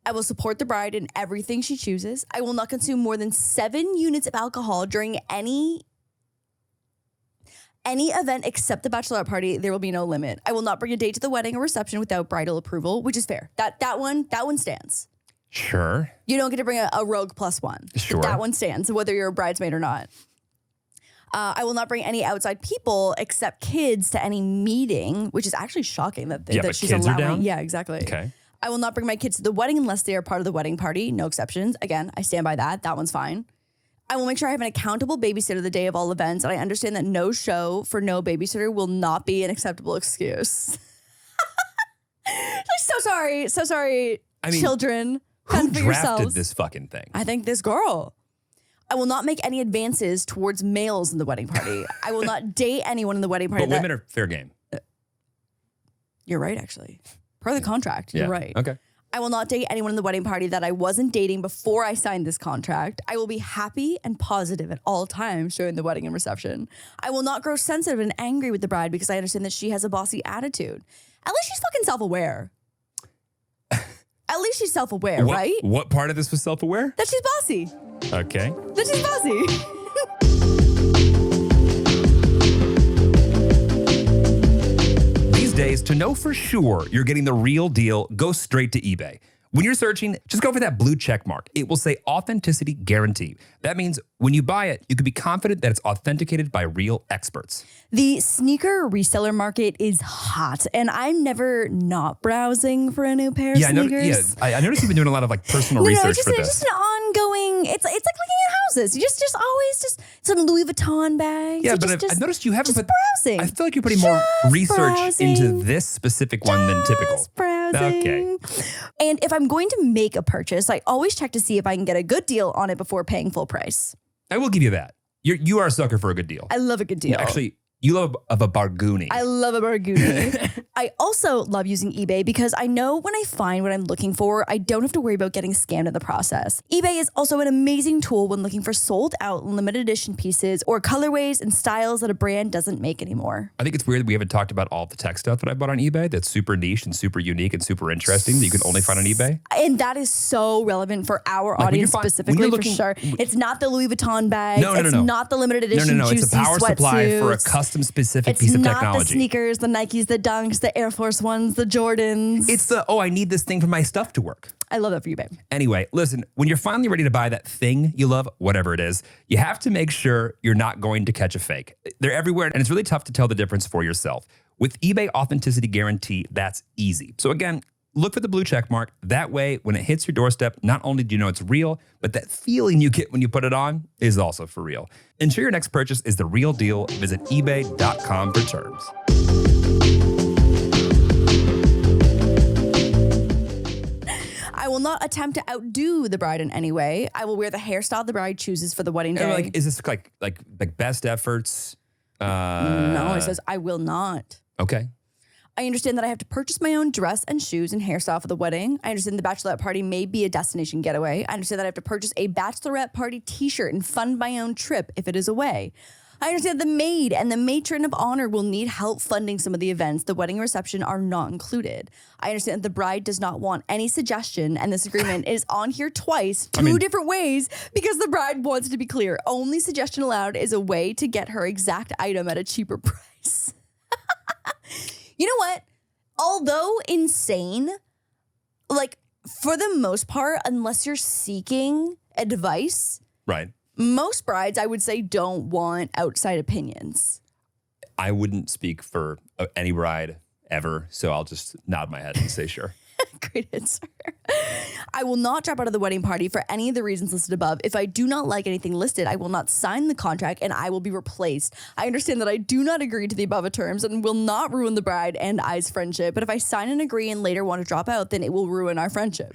I will support the bride in everything she chooses. I will not consume more than 7 units of alcohol during any event except the bachelorette party. There will be no limit. I will not bring a date to the wedding or reception without bridal approval, which is fair. That one stands. Sure. You don't get to bring a rogue +1. Sure. That one stands, whether you're a bridesmaid or not. I will not bring any outside people except kids to any meeting, which is actually shocking that but she's kids are allowing. down? Yeah, exactly. Okay. I will not bring my kids to the wedding unless they are part of the wedding party. No exceptions. Again, I stand by that. That one's fine. I will make sure I have an accountable babysitter the day of all events, and I understand that no show for no babysitter will not be an acceptable excuse. I'm so sorry. I mean, children. Who Fend for drafted yourselves. this fucking thing? I think this girl. I will not make any advances towards males in the wedding party. I will not date anyone in the wedding party. But women are fair game. You're right, actually. Per the contract, you're right. Okay. I will not date anyone in the wedding party that I wasn't dating before I signed this contract. I will be happy and positive at all times during the wedding and reception. I will not grow sensitive and angry with the bride because I understand that she has a bossy attitude. At least she's fucking self-aware. At least she's self-aware, right? What part of this was self-aware? That she's bossy. Okay. That she's bossy. These days, to know for sure you're getting the real deal, go straight to eBay. When you're searching, just go for that blue check mark. It will say authenticity guarantee. That means when you buy it, you can be confident that it's authenticated by real experts. The sneaker reseller market is hot, and I'm never not browsing for a new pair of sneakers. I noticed you've been doing a lot of like personal research for this. It's just an ongoing. It's like looking at houses. You just always some Louis Vuitton bags. Yeah, but I've noticed you haven't just put. browsing. I feel like you're putting more research into this specific one than typical. Just browsing. Okay. And if I'm going to make a purchase, I always check to see if I can get a good deal on it before paying full price. I will give you that. You are a sucker for a good deal. I love a good deal. Actually, you love a bargoonie. I love a bargoonie. I also love using eBay because I know when I find what I'm looking for, I don't have to worry about getting scammed in the process. eBay is also an amazing tool when looking for sold out limited edition pieces or colorways and styles that a brand doesn't make anymore. I think it's weird that we haven't talked about all the tech stuff that I bought on eBay that's super niche and super unique and super interesting that you can only find on eBay. And that is so relevant for our audience specifically, for sure. It's not the Louis Vuitton bags. No. It's not the limited edition No. It's a power supply for a custom specific piece of technology. It's not the sneakers, the Nikes, the Dunks, the Air Force Ones, the Jordans. It's the, I need this thing for my stuff to work. I love that for you, babe. Anyway, listen, when you're finally ready to buy that thing you love, whatever it is, you have to make sure you're not going to catch a fake. They're everywhere, and it's really tough to tell the difference for yourself. With eBay Authenticity Guarantee, that's easy. So again, look for the blue check mark. That way, when it hits your doorstep, not only do you know it's real, but that feeling you get when you put it on is also for real. Ensure your next purchase is the real deal. Visit ebay.com for terms. I will not attempt to outdo the bride in any way. I will wear the hairstyle the bride chooses for the wedding day. Like, is this like best efforts? No, it says I will not. Okay. I understand that I have to purchase my own dress and shoes and hairstyle for the wedding. I understand the bachelorette party may be a destination getaway. I understand that I have to purchase a bachelorette party t-shirt and fund my own trip if it is away. I understand the maid and the matron of honor will need help funding some of the events. The wedding and reception are not included. I understand that the bride does not want any suggestion, and this agreement is on here twice, two different ways, because the bride wants to be clear. Only suggestion allowed is a way to get her exact item at a cheaper price. You know what? Although insane, like for the most part, unless you're seeking advice, right? Most brides, I would say, don't want outside opinions. I wouldn't speak for any bride ever, so I'll just nod my head and say sure. Great answer. I will not drop out of the wedding party for any of the reasons listed above. If I do not like anything listed, I will not sign the contract and I will be replaced. I understand that I do not agree to the above terms and will not ruin the bride and I's friendship. But if I sign and agree and later want to drop out, then it will ruin our friendship.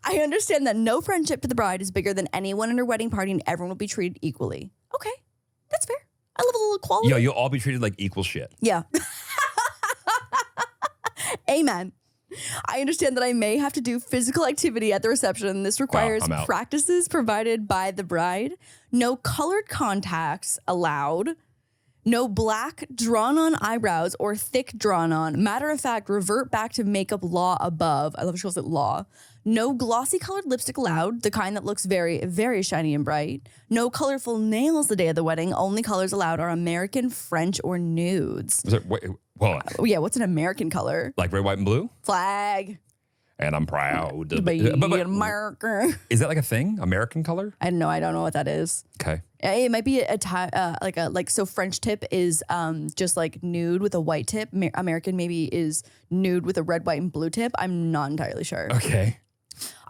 I understand that no friendship to the bride is bigger than anyone in her wedding party and everyone will be treated equally. Okay, that's fair. I love a little equality. Yo, you'll all be treated like equal shit. Yeah. Amen. I understand that I may have to do physical activity at the reception. This requires practices provided by the bride. No colored contacts allowed. No black drawn on eyebrows or thick drawn on. Matter of fact, revert back to makeup law above. I love she calls it law. No glossy colored lipstick allowed, the kind that looks very, very shiny and bright. No colorful nails the day of the wedding. Only colors allowed are American, French, or nudes. Yeah, what's an American color? Like red, white, and blue? Flag. And I'm proud to be American. Is that like a thing? American color? I don't know what that is. Okay. It might be so French tip is just like nude with a white tip. American maybe is nude with a red, white, and blue tip. I'm not entirely sure. Okay.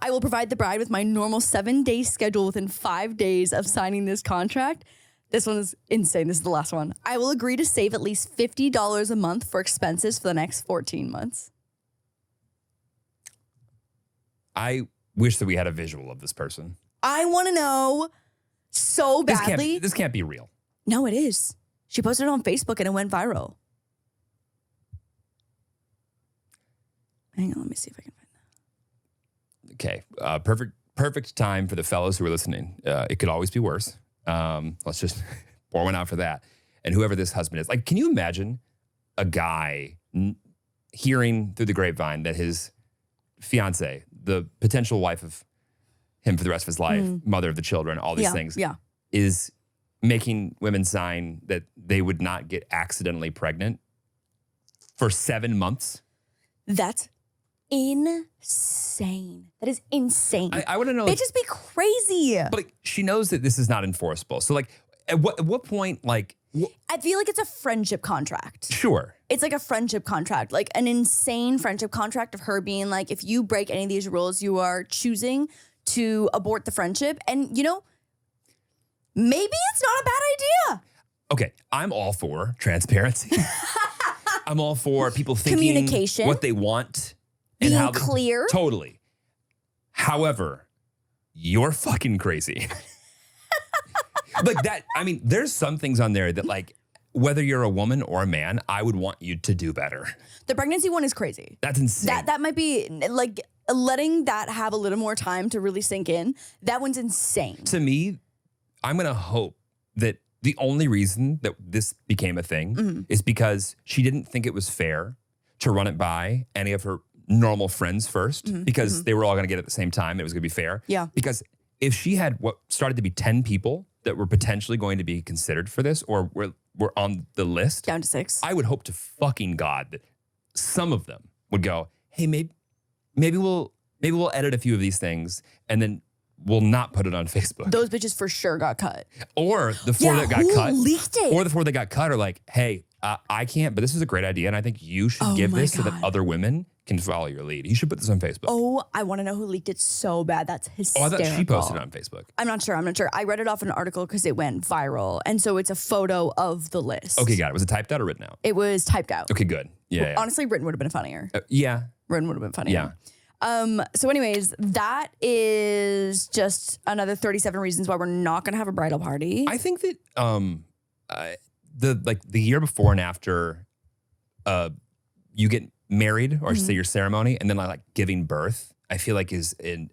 I will provide the bride with my normal 7-day schedule within 5 days of signing this contract. This one is insane. This is the last one. I will agree to save at least $50 a month for expenses for the next 14 months. I wish that we had a visual of this person. I want to know so badly. This can't be real. No, it is. She posted it on Facebook and it went viral. Hang on, let me see if I can find that. Okay, perfect time for the fellows who are listening. It could always be worse. Let's just pour one out for that. And whoever this husband is, like, can you imagine a guy hearing through the grapevine that his fiance, the potential wife of him for the rest of his life, mother of the children, all these things, is making women sign that they would not get accidentally pregnant for 7 months? That's insane. That is insane. I want to know. Like, Bitches be crazy. but like, she knows that this is not enforceable. So like, at what point, like, I feel like it's a friendship contract. sure. It's like a friendship contract, like an insane friendship contract of her being like, if you break any of these rules, you are choosing to abort the friendship. And, you know, maybe it's not a bad idea. Okay, I'm all for transparency. I'm all for people thinking Communication. what they want Being how clear. Totally. However, you're fucking crazy. Like that, I mean, there's some things on there that like, whether you're a woman or a man, I would want you to do better. The pregnancy one is crazy. That's insane. That might be like letting that have a little more time to really sink in. That one's insane. To me, I'm going to hope that the only reason that this became a thing is because she didn't think it was fair to run it by any of her normal friends first because they were all going to get it at the same time. It was going to be fair. Yeah. Because if she had what started to be 10 people that were potentially going to be considered for this or were on the list, Down to 6. I would hope to fucking God that some of them would go, hey, maybe we'll edit a few of these things and then we'll not put it on Facebook. Those bitches for sure got cut. Or the four that got who cut. leaked it? Or the four that got cut are like, hey, I can't, but this is a great idea and I think you should give my this so that God. other women can follow your lead. You should put this on Facebook. Oh, I want to know who leaked it so bad. That's I hysterical. thought she posted it on Facebook. I'm not sure. I read it off an article because it went viral. And so it's a photo of the list. Okay, got it. Was it typed out or written out? It was typed out. Okay, good. Yeah. Honestly, written would have been funnier. Yeah. Written would have been funnier. Yeah. So anyways, that is just another 37 reasons why we're not going to have a bridal party. I think that the year before and after you get married or I should say your ceremony and then like giving birth, I feel like is an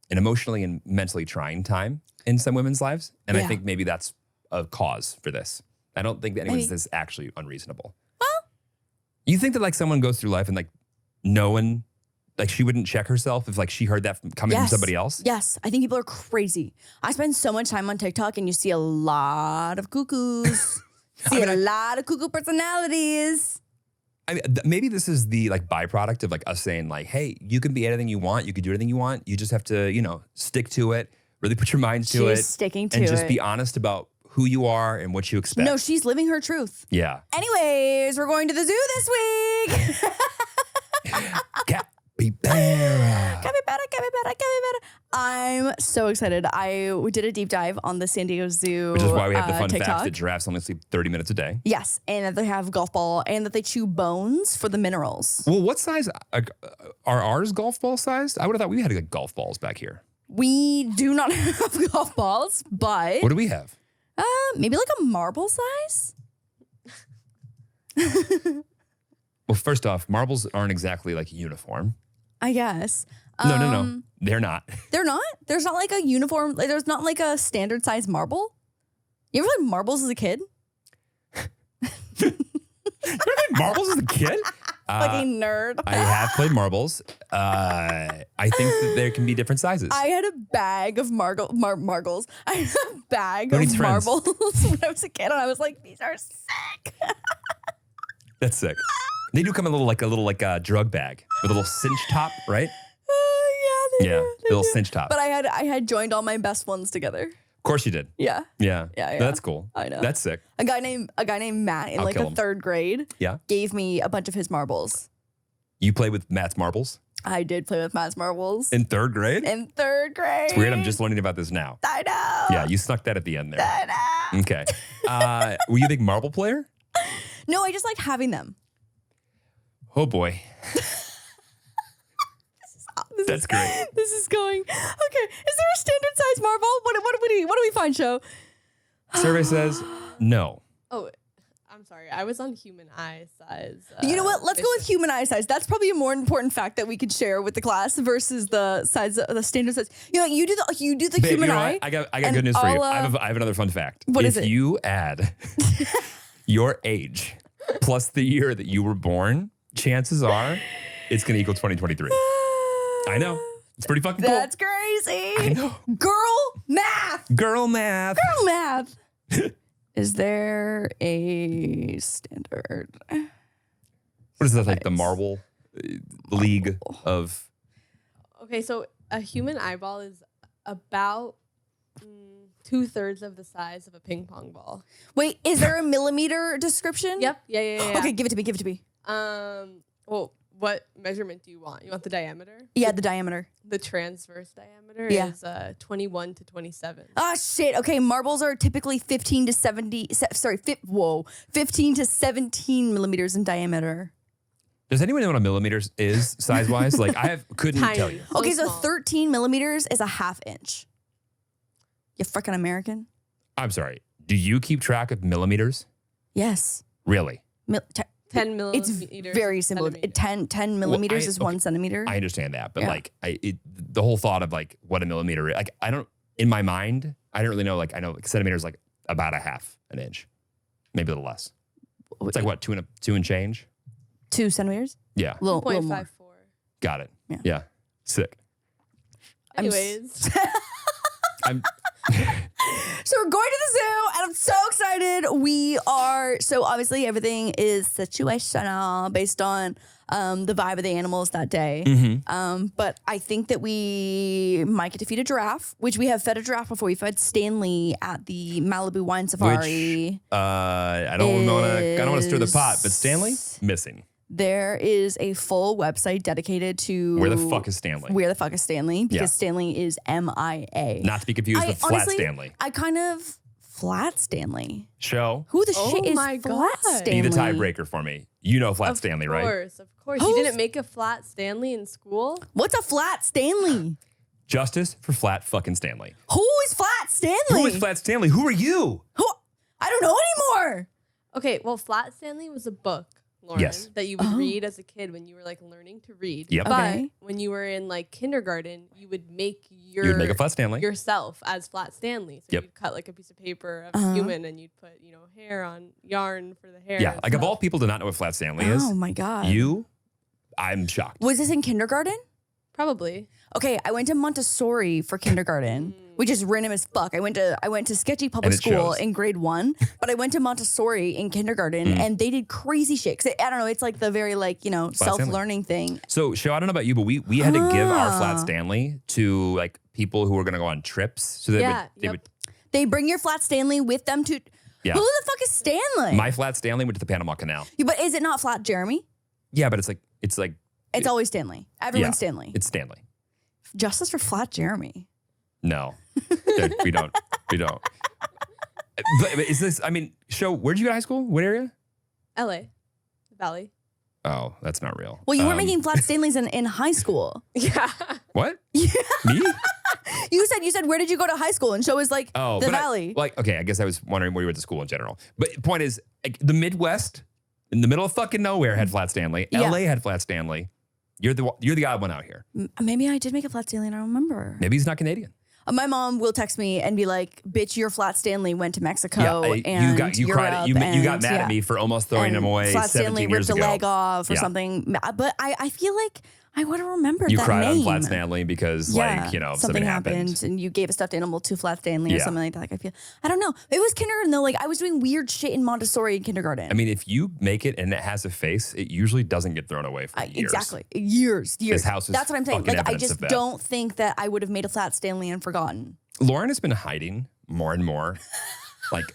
emotionally and mentally trying time in some women's lives. And I Yeah. think maybe that's a cause for this. I don't think that anyone's Maybe. this actually unreasonable. Well, You think that like someone goes through life and like no one, like she wouldn't check herself if like she heard that coming from somebody else? Yes. I think people are crazy. I spend so much time on TikTok and you see a lot of cuckoos. A lot of cuckoo personalities. I mean, maybe this is the like byproduct of like us saying like, hey, you can be anything you want. You can do anything you want. You just have to, you know, stick to it, really put your mind to it. She's sticking to and just it. be honest about who you are and what you expect. No, she's living her truth. Yeah. Anyways, we're going to the zoo this week. Capybara. Capybara. I'm so excited. We did a deep dive on the San Diego Zoo. Which is why we have the fun TikTok. fact that giraffes only sleep 30 minutes a day. Yes, and that they have golf ball and that they chew bones for the minerals. Well, what size are ours golf ball sized? I would have thought we had like golf balls back here. We do not have golf balls, but What do we have? maybe like a marble size. Well, first off, marbles aren't exactly like uniform. I guess. No. They're not. They're not? There's not like a uniform, like, there's not like a standard size marble? You ever played marbles as a kid? You ever played marbles as a kid? Like a nerd. I have played marbles. I think that there can be different sizes. I had a bag of marbles. I had a bag Who of needs friends? marbles when I was a kid, and I was like, these are sick. That's sick. They do come in a little drug bag with a little cinch top, right? Yeah, they Yeah, do. little cinch top. But I had joined all my best ones together. Of course you did. Yeah. Yeah. Yeah. That's cool. I know. That's sick. A guy named Matt in I'll like kill the him. 3rd grade Yeah. gave me a bunch of his marbles. You play with Matt's marbles I did play with Matt's marbles in 3rd grade? in 3rd grade. It's weird. I'm just learning about this now. I know. Yeah, you snuck that at the end there. I know. Okay. Were you a big marble player? No, I just liked having them. Oh boy. That's great. This is going. Okay, is there a standard size marble? What do we find, show? Survey says no. Oh, I'm sorry. I was on human eye size. You know what? Let's go with human eye size. That's probably a more important fact that we could share with the class versus the size, the standard size. You know, you do the Babe, human you know eye. what? I got and good news for you. I'll, I have another fun fact. What is if it? you add your age plus the year that you were born, chances are it's going to equal 2023. I know. It's pretty fucking cool. That's crazy. I know. Girl math. Girl math. Girl math. Is there a standard? What is that, like the marble league of. Okay, so a human eyeball is about 2/3 of the size of a ping pong ball. Wait, is there a millimeter description? Yep. Yeah. Okay, give it to me. Give it to me. Well, what measurement do you want? You want the diameter? Yeah, the diameter. The transverse diameter is 21 to 27. Oh shit. Okay, marbles are typically 15 to 17 millimeters in diameter. Does anyone know what a millimeter is size wise? Like couldn't Tiny. tell you. Okay, so small. 13 millimeters is a half inch. You freaking American? I'm sorry. Do you keep track of millimeters? Yes. Really? 10 millimeters. It's very simple. Centimeter. 10 millimeters is 1 centimeter. I understand that, but Yeah. like the whole thought of like what a millimeter is, like I don't in my mind, I don't really know. Like I know like centimeters like about a half an inch, maybe a little less. It's like what, two and change? 2 centimeters? Yeah. Little more. 2.54. Got it. Yeah. Yeah. Sick. Anyways. I'm So we're going to the zoo and I'm so excited. So obviously everything is situational based on the vibe of the animals that day. But I think that we might get to feed a giraffe, which we have fed a giraffe before. We fed Stanley at the Malibu Wine Safari. I don't want to stir the pot, but Stanley missing. There is a full website dedicated to Where the fuck is Stanley? Where the fuck is Stanley? Because Yeah. Stanley is MIA. Not to be confused with Flat honestly, Stanley. I kind of Flat Stanley. Show. Who the Oh shit is my Flat God. Stanley? Be the tiebreaker for me. You know Flat Stanley, right? Of course. Who's- You didn't make a flat Stanley in school? What's a Flat Stanley? Justice for Flat fucking Stanley. Who is Flat Stanley? Who is Flat Stanley? Who are you? Who? I don't know anymore. Okay, well, Flat Stanley was a book, Lauren, Yes. that you would read as a kid when you were like learning to read. Yep. But Okay. when you were in like kindergarten, you would make You would make a Flat Stanley. yourself as Flat Stanley. So Yep. you'd cut like a piece of paper of a human and you'd put, hair on yarn for the hair. Yeah. and Like of stuff. all people to not know what Flat Stanley is, Oh my God. I'm shocked. Was this in kindergarten? Probably. Okay, I went to Montessori for kindergarten, which is random as fuck. I went to sketchy public And it school shows. in grade 1, but I went to Montessori in kindergarten and they did crazy shit. 'Cause I don't know, it's like the very self-learning thing. So, Show, I don't know about you, but we had to give our Flat Stanley to like people who were going to go on trips. So they Yeah, would, yep. They bring your Flat Stanley with them to. Yeah. Who the fuck is Stanley? my Flat Stanley went to the Panama Canal. Yeah, but is it not Flat Jeremy? Yeah, but it's It's always Stanley. Everyone's yeah, Stanley. It's Stanley. Justice for Flat Jeremy. No, Dude, we don't. But is this? I mean, Show, where'd you go to high school? What area? LA. Valley. Oh, that's not real. Well, you weren't making Flat Stanleys in high school. Yeah. What? Me? You said where did you go to high school? And Show was like Oh, the but Valley. okay, I guess I was wondering where you went to school in general. But point is, like, the Midwest, in the middle of fucking nowhere, had Flat Stanley. Yeah. LA had Flat Stanley. You're the odd one out here. Maybe I did make a Flat Stanley and I don't remember. Maybe he's not Canadian. My mom will text me and be like, "Bitch, your Flat Stanley went to Mexico Yeah, and you cried. Europe You got and- mad yeah. at me for almost throwing And him away Flat 17 Stanley years ripped ago. a leg off or Yeah. something. But I feel like I would have remembered You that cried name. on Flat Stanley because something happened. and you gave a stuffed animal to Flat Stanley or Yeah. something like that. Like, I don't know. It was kindergarten though. Like I was doing weird shit in Montessori in kindergarten. I mean, if you make it and it has a face, it usually doesn't get thrown away for years. Exactly. Years. His house is That's what I'm saying. fucking Like I evidence just of that. don't think that I would have made a Flat Stanley and forgotten. Lauren has been hiding more and more, like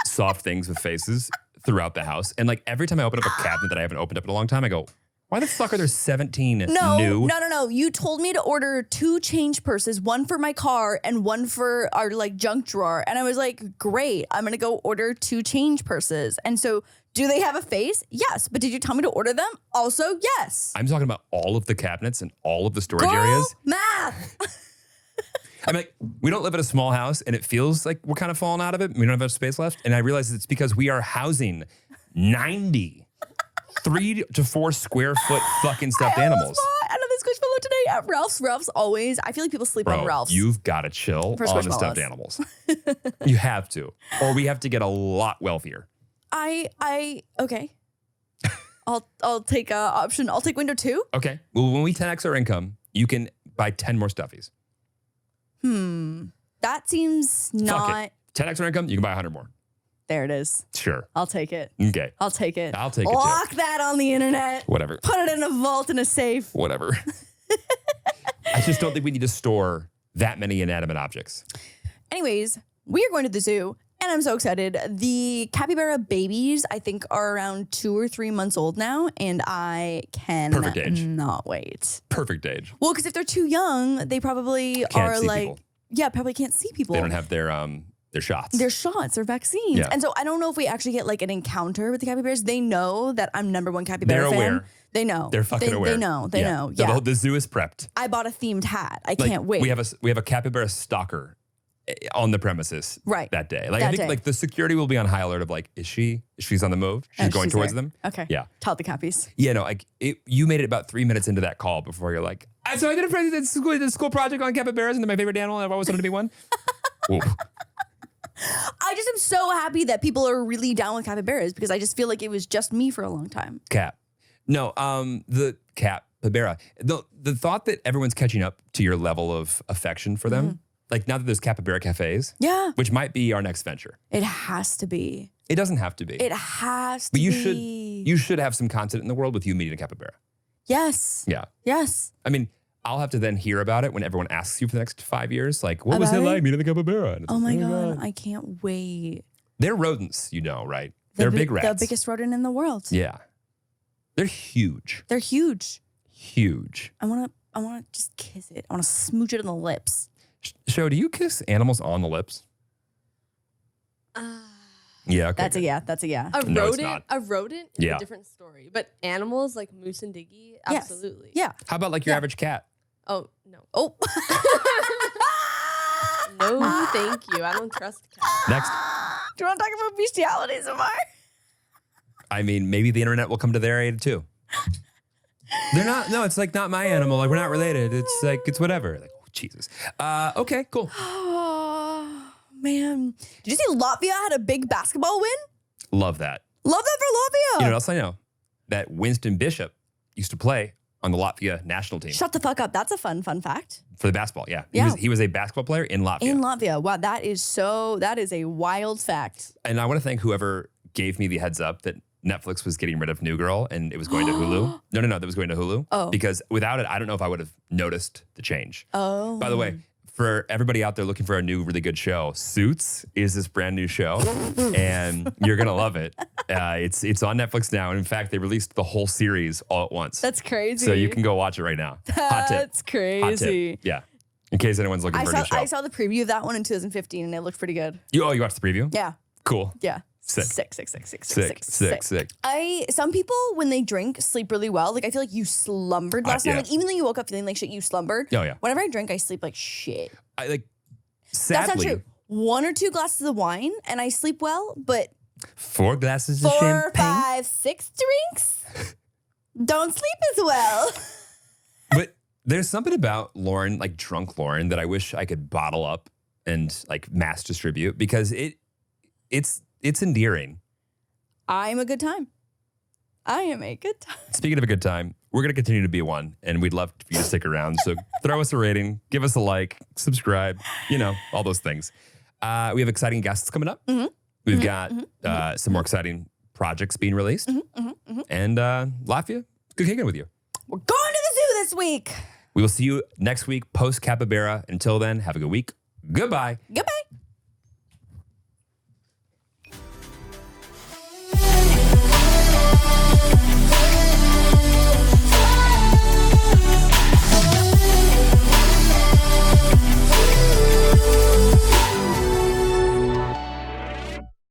soft things with faces throughout the house. And like every time I open up a cabinet that I haven't opened up in a long time, I go, why the fuck are there 17 new? No. You told me to order 2 change purses, one for my car and one for our like junk drawer. And I was like, great, I'm gonna go order 2 change purses. And so do they have a face? Yes. But did you tell me to order them? Also, yes. I'm talking about all of the cabinets and all of the storage Girl, areas. math. I'm like, we don't live in a small house and it feels like we're kind of falling out of it. We don't have enough space left. And I realize it's because we are housing 90 3 to 4 square foot fucking stuffed animals. I know this Squishmallow today at Ralph's. Ralph's always, I feel like people sleep on Bro, Ralph's. you've got to chill For on the stuffed Squishmallows. animals. You have to. Or we have to get a lot wealthier. Okay. I'll take option. I'll take window 2. Okay. Well, when we 10x our income, you can buy 10 more stuffies. That seems Fuck not. it. 10x our income, you can buy 100 more. There it is. Sure. I'll take it. Okay. I'll take it. I'll take it, too. Lock that on the internet. Whatever. Put it in a vault in a safe. Whatever. I just don't think we need to store that many inanimate objects. Anyways, we are going to the zoo, and I'm so excited. The capybara babies, I think, are around 2 or 3 months old now, and I Perfect age. cannot wait. Perfect age. Well, because if they're too young, they probably Can't are see like, people. yeah, probably can't see people. They don't have their shots. Their shots, their vaccines. Yeah. And so I don't know if we actually get like an encounter with the capybaras. They know that I'm #1 capybara They're fan. aware. They know. They're fucking aware. They know. They know. So Yeah. the zoo is prepped. I bought a themed hat. I Like, can't wait. We have a capybara stalker on the premises Right. that day. Like That I think day. like the security will be on high alert of like, she's on the move. She's going towards there. them. Okay. Yeah. Taught the cappies. Yeah, no, like you made it about 3 minutes into that call before you're like, so I did a school project on capybaras and they're my favorite animal and I've always wanted to be one. Oof. I just am so happy that people are really down with capybaras because I just feel like it was just me for a long time. Cap. No, the capybara. The thought that everyone's catching up to your level of affection for them, like now that there's capybara cafes, Yeah. which might be our next venture. It has to be. It doesn't have to be. It has to but be. you should have some content in the world with you meeting a capybara. Yes. Yeah. Yes. I mean, I'll have to then hear about it when everyone asks you for the next 5 years. Like, what was About it it? like meeting the capybara? And it's Oh like, my God. I can't wait. They're rodents, right? They're big rats. The biggest rodent in the world. Yeah. They're huge. They're huge. Huge. I wanna just kiss it. I wanna smooch it on the lips. Show, do you kiss animals on the lips? Yeah, okay. That's a yeah. That's a yeah. A No, it's rodent, not. a rodent is Yeah. a different story. But animals like moose and diggy, Yes. absolutely. Yeah. How about like your Yeah. average cat? Oh no. Oh. No, thank you. I don't trust cats. Next. Do you want to talk about bestiality some more? I mean, maybe the internet will come to their aid too. They're not, no, it's like not my animal. Like we're not related. It's like, it's whatever. Like, oh, Jesus. Okay, cool. Oh man. Did you see Latvia had a big basketball win? Love that. Love that for Latvia. You know what else I know? That Winston Bishop used to play on the Latvia national team Shut the fuck up. That's a fun fact. for the basketball. Yeah. Yeah. He was a basketball player in Latvia. In Latvia. Wow, that is a wild fact. And I want to thank whoever gave me the heads up that Netflix was getting rid of New Girl and it was going to Hulu. No, that was going to Hulu. Oh. Because without it, I don't know if I would have noticed the change. Oh. By the way, for everybody out there looking for a new really good show, Suits is this brand new show, and you're gonna love it. It's on Netflix now, and in fact, they released the whole series all at once. That's crazy. So you can go watch it right now. Hot tip. That's crazy. Hot tip. Yeah. In case anyone's looking for a new show. I saw the preview of that one in 2015 and it looked pretty good. You watched the preview? Yeah. Cool. Yeah. Sick. Sick. Some people, when they drink, sleep really well. Like, I feel like you slumbered last night. yeah. Like, even though you woke up feeling like shit, you slumbered. Oh, yeah. Whenever I drink, I sleep like shit. Sadly, That's not true. 1 or 2 glasses of wine and I sleep well, but 4 glasses of 4, champagne. 5, 6 drinks, don't sleep as well. But there's something about Lauren, like drunk Lauren, that I wish I could bottle up and like mass distribute because it's endearing. I'm a good time. I am a good time. Speaking of a good time, we're going to continue to be one, and we'd love for you to stick around. So throw us a rating, give us a like, subscribe, all those things. We have exciting guests coming up. We've got some more exciting projects being released. And Latvia, good kicking with you. We're going to the zoo this week. We will see you next week post Capybara. Until then, have a good week. Goodbye. Goodbye.